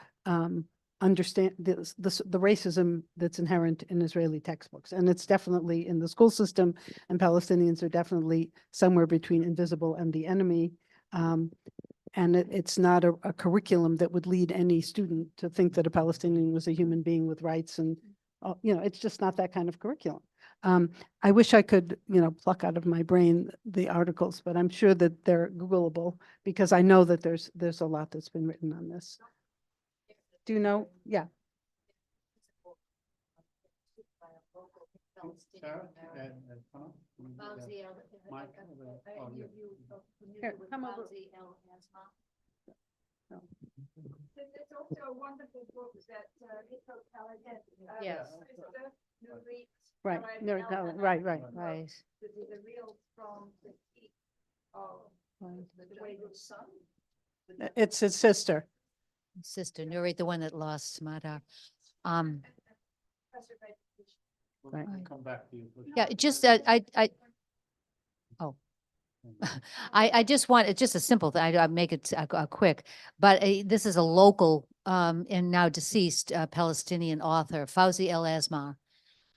understand the racism that's inherent in Israeli textbooks. And it's definitely in the school system, and Palestinians are definitely somewhere between invisible and the enemy. And it's not a curriculum that would lead any student to think that a Palestinian was a human being with rights. And, you know, it's just not that kind of curriculum. I wish I could, you know, pluck out of my brain the articles, but I'm sure that they're Googleable because I know that there's a lot that's been written on this. Do you know? Yeah. Sarah, come on. Mike, oh, yeah. Here, come over. It's also a wonderful book that Yes. Right, Right. Right. The real strong critique of the wayward son. It's his sister. Sister Nuri, the one that lost Madar. Um, We'll Right. come back to you. yeah, it just, oh. I just want, it's just a simple thing. I make it quick, but this is a local, and now deceased Palestinian author, Fawzi El-Asmar.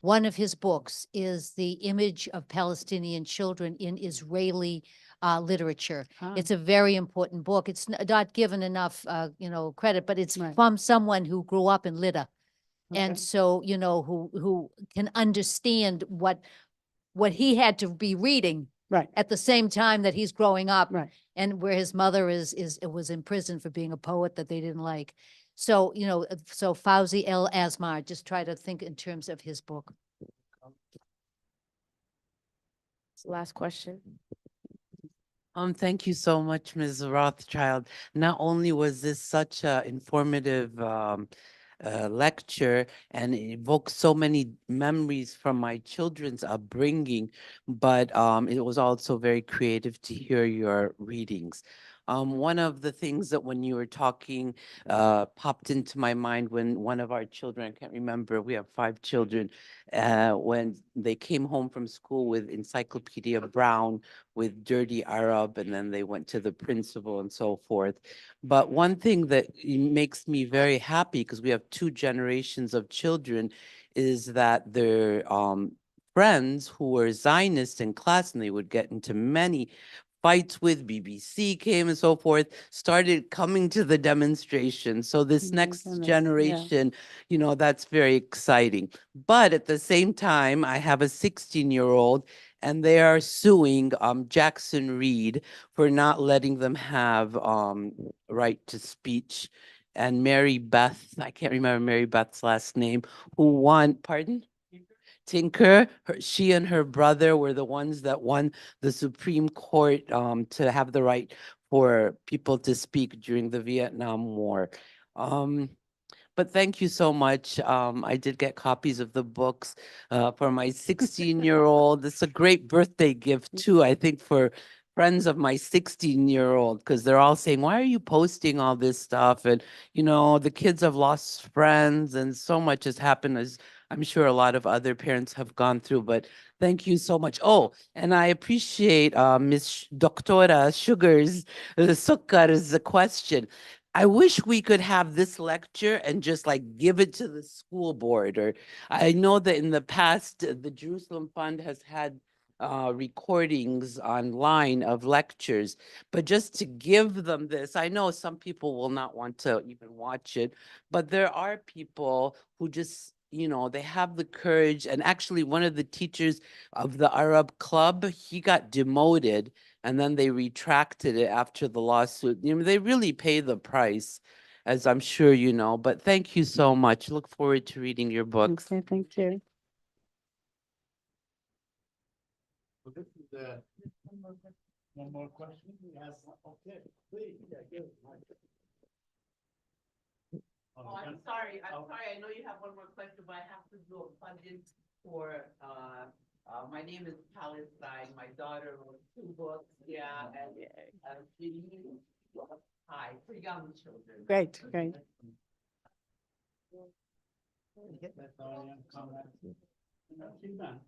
One of his books is the image of Palestinian children in Israeli literature. Ah. It's a very important book. It's not given enough, credit, but it's Right. from someone who grew up in Lydda. Okay. And so, who can understand what he had to be reading Right, at the same time that he's growing up. right. And where his mother was in prison for being a poet that they didn't like. So, so Fawzi El-Asmar, just try to think in terms of his book. Last question. Thank you so much, Ms. Rothchild. Not only was this such a informative lecture and it evokes so many memories from my children's upbringing, but it was also very creative to hear your readings. One of the things that when you were talking popped into my mind when one of our children, I can't remember, we have 5 children, when they came home from school with Encyclopedia Brown with Dirty Arab, and then they went to the principal and so forth. But one thing that makes me very happy, because we have 2 generations of children, is that their friends who were Zionists in class, and they would get into many fights with, BBC came and so forth, started coming to the demonstration. So this My next goodness, yeah. generation, that's very exciting. But at the same time, I have a 16-year-old and they are suing Jackson Reed for not letting them have right to speech. And Mary Beth, I can't remember Mary Beth's last name, who won, pardon? Tinker, she and her brother were the ones that won the Supreme Court to have the right for people to speak during the Vietnam War. But thank you so much. I did get copies of the books for my 16-year-old. It's a great birthday gift too, I think, for friends of my 16-year-old, because they're all saying, why are you posting all this stuff? And, the kids have lost friends and so much has happened, as I'm sure a lot of other parents have gone through, but thank you so much. Oh, and I appreciate Ms. Doctora Sugar's, Sukkar's question. I wish we could have this lecture and just like give it to the school board. Or I know that in the past, the Jerusalem Fund has had recordings online of lectures, but just to give them this, I know some people will not want to even watch it, but there are people who just, they have the courage. And actually one of the teachers of the Arab Club, he got demoted and then they retracted it after the lawsuit. They really pay the price, as I'm sure you know, but thank you so much. Look forward to reading your books. Okay, thank you. So this is one more question. We have, okay, please, yeah, good. Oh, I'm sorry. I know you have one more question, but I have to go funded for, my name is Palestine. My daughter wrote 2 books, yeah, and hi, for young children. Great. That's all your comments. She's done.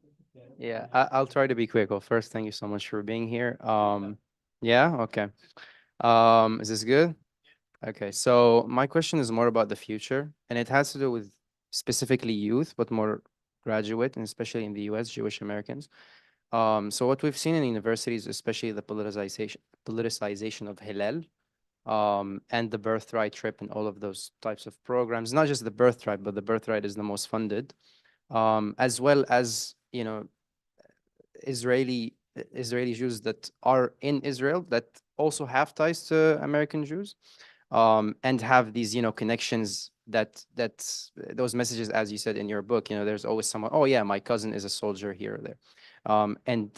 Yeah, I'll try to be quick. Well, first, thank you so much for being here. Yeah, okay. Is this good? Okay, so my question is more about the future, and it has to do with specifically youth, but more graduate, and especially in the US, Jewish Americans. So what we've seen in universities, especially the politicization of Hillel, and the birthright trip and all of those types of programs, not just the birthright, but the birthright is the most funded, as well as, Israeli Jews that are in Israel that also have ties to American Jews. and have these, connections those messages, as you said in your book, there's always someone, oh yeah, my cousin is a soldier here or there. And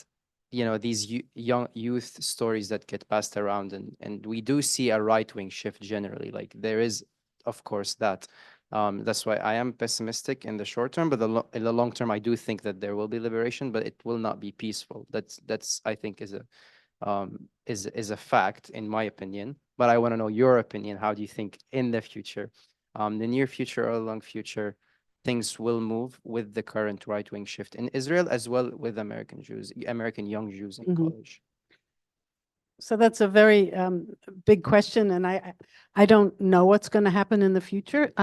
these young youth stories that get passed around, and we do see a right-wing shift generally. Like there is, of course, that. That's why I am pessimistic in the short term, but in the long term, I do think that there will be liberation, but it will not be peaceful. That's I think is a fact in my opinion. But I want to know your opinion. How do you think in the future, the near future or long future, things will move with the current right-wing shift in Israel as well with American young Jews in Mhm. college? So that's a very big question, and I don't know what's going to happen in the future.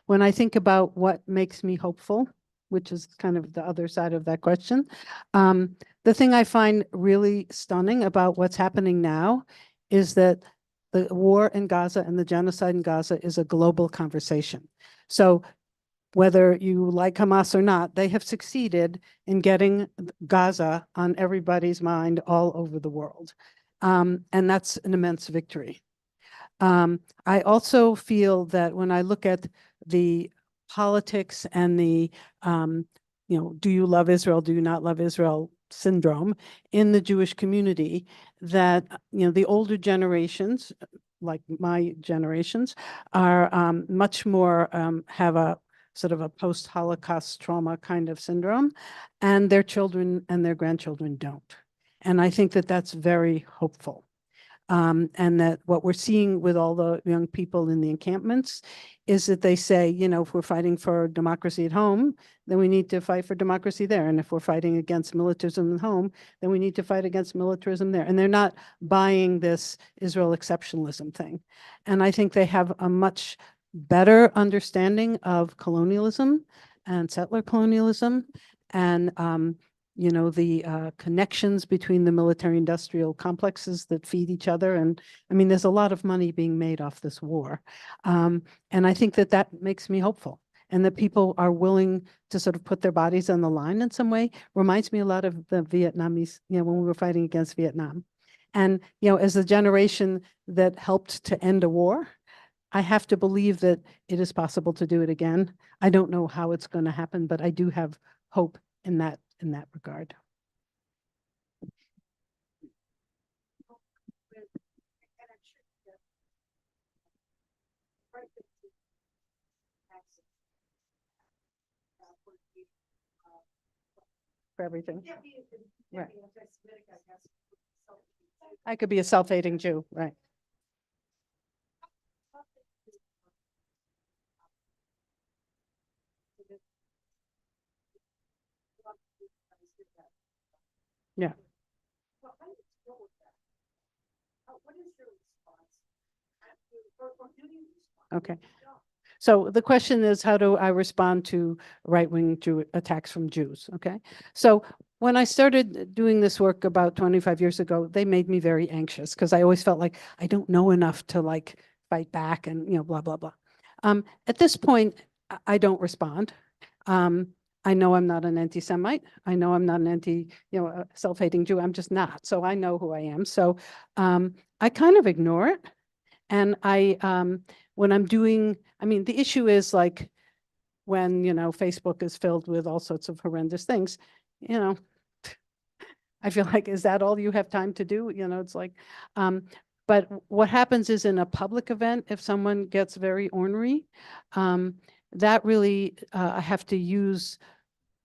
When I think about what makes me hopeful, which is kind of the other side of that question, the thing I find really stunning about what's happening now is that the war in Gaza and the genocide in Gaza is a global conversation. So whether you like Hamas or not, they have succeeded in getting Gaza on everybody's mind all over the world. And that's an immense victory. I also feel that when I look at the politics and the, do you love Israel, do you not love Israel syndrome in the Jewish community, that, the older generations, like my generations, are much more, have a sort of a post-Holocaust trauma kind of syndrome, and their children and their grandchildren don't. And I think that that's very hopeful. And that what we're seeing with all the young people in the encampments is that they say, if we're fighting for democracy at home, then we need to fight for democracy there. And if we're fighting against militarism at home, then we need to fight against militarism there. And they're not buying this Israel exceptionalism thing. And I think they have a much better understanding of colonialism and settler colonialism and the connections between the military-industrial complexes that feed each other. And I mean, there's a lot of money being made off this war. And I think that that makes me hopeful, and that people are willing to sort of put their bodies on the line in some way. Reminds me a lot of the Vietnamese, when we were fighting against Vietnam. And, as a generation that helped to end a war, I have to believe that it is possible to do it again. I don't know how it's going to happen, but I do have hope in that regard. For everything. Right. I could be a self-hating Jew, right? Yeah. Okay. So the question is, how do I respond to right-wing Jew attacks from Jews? Okay. So when I started doing this work about 25 years ago, they made me very anxious because I always felt like I don't know enough to like fight back and, blah, blah, blah. At this point, I don't respond. I know I'm not an anti-Semite. I know I'm not an a self-hating Jew. I'm just not. So I know who I am. So I kind of ignore it. And when I'm doing, I mean, the issue is like when, Facebook is filled with all sorts of horrendous things, I feel like, is that all you have time to do? It's like, but what happens is in a public event, if someone gets very ornery, that really, I have to use,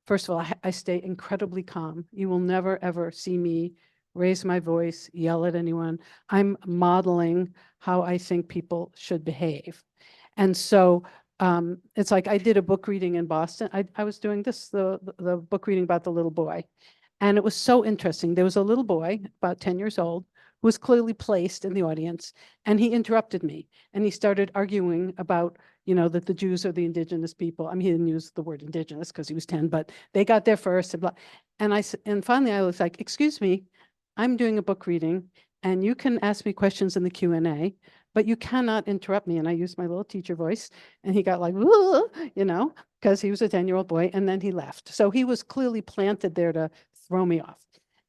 first of all, I stay incredibly calm. You will never, ever see me raise my voice, yell at anyone. I'm modeling how I think people should behave. And so it's like I did a book reading in Boston. I was doing this, the book reading about the little boy. And it was so interesting. There was a little boy, about 10 years old, who was clearly placed in the audience. And he interrupted me. And he started arguing about, that the Jews are the indigenous people. I mean, he didn't use the word indigenous because he was 10, but they got there first. And, blah. And finally, I was like, excuse me, I'm doing a book reading, and you can ask me questions in the Q&A, but you cannot interrupt me. And I used my little teacher voice, and he got like, because he was a 10-year-old boy, and then he left. So he was clearly planted there to throw me off.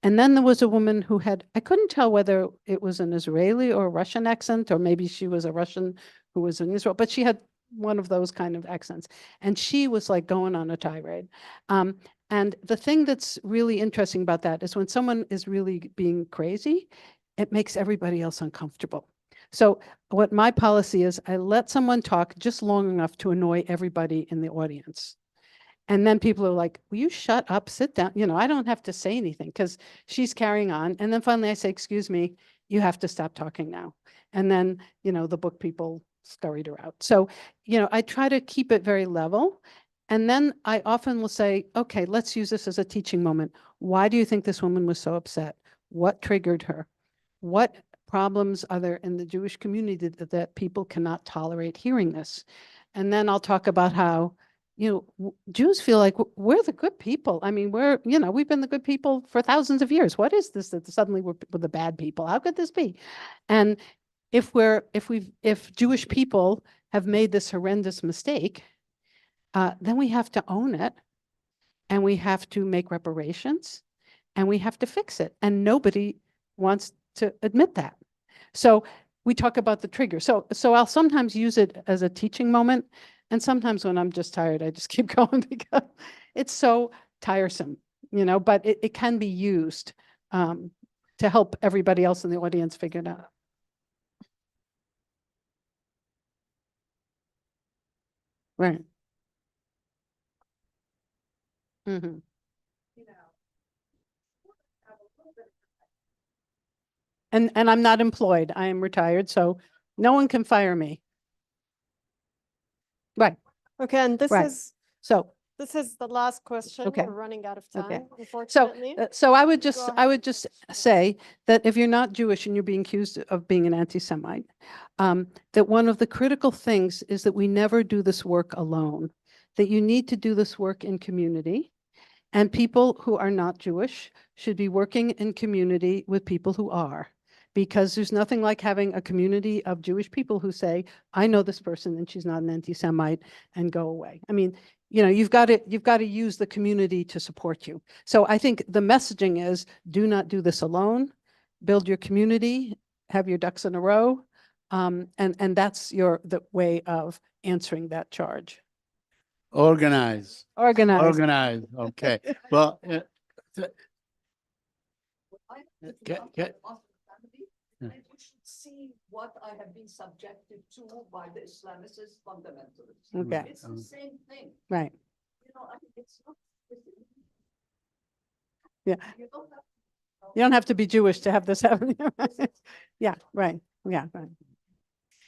And then there was a woman who had, I couldn't tell whether it was an Israeli or Russian accent, or maybe she was a Russian who was in Israel, but she had one of those kind of accents. And she was like going on a tirade. And the thing that's really interesting about that is when someone is really being crazy, it makes everybody else uncomfortable. So what my policy is, I let someone talk just long enough to annoy everybody in the audience. And then people are like, will you shut up, sit down? You know, I don't have to say anything because she's carrying on. And then finally I say, excuse me, you have to stop talking now. And then, you know, the book people scurried her out. So, you know, I try to keep it very level. And then I often will say, okay, let's use this as a teaching moment. Why do you think this woman was so upset? What triggered her? What problems are there in the Jewish community that people cannot tolerate hearing this? And then I'll talk about how, you know, Jews feel like we're the good people. I mean, you know, we've been the good people for thousands of years. What is this that suddenly we're the bad people? How could this be? And if Jewish people have made this horrendous mistake, then we have to own it, and we have to make reparations, and we have to fix it. And nobody wants to admit that. So we talk about the trigger. So I'll sometimes use it as a teaching moment. And sometimes when I'm just tired, I just keep going because it's so tiresome, you know, but it can be used to help everybody else in the audience figure it out. Right. Mm-hmm. And I'm not employed. I am retired, so no one can fire me. Right. Okay, and this Right. is So the last question. Okay. We're running out of Okay. time, unfortunately. So I would Go just ahead. say that if you're not Jewish and you're being accused of being an anti-Semite, that one of the critical things is that we never do this work alone, that you need to do this work in community. And people who are not Jewish should be working in community with people who are, because there's nothing like having a community of Jewish people who say, I know this person and she's not an anti-Semite, and go away. I mean, you know, you've got to use the community to support you. So I think the messaging is, do not do this alone, build your community, have your ducks in a row. And that's the way of answering that charge. Organize. Organize. Organize. Okay. Well, th- I have to Get- become get- part of the family, Yeah. and you should see what I have been subjected to by the Islamicist fundamentalists. Okay. It's the same thing. Right. You know, I mean, it's not. Yeah. You don't have. You don't have to be Jewish to have this happen. Yeah, right. Yeah, right.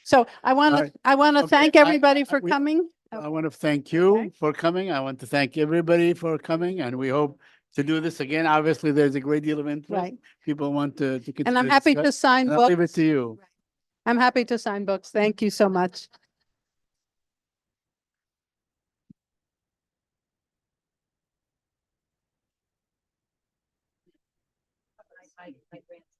So I want All to, right. thank Okay, everybody for coming. I want to thank you Okay. for coming. I want to thank everybody for coming, and we hope to do this again. Obviously, there's a great deal of interest. Right. People want to continue. And I'm happy to discuss, sign and I'll leave it books. to you. I'm happy to sign books. Thank you so much. My grandson.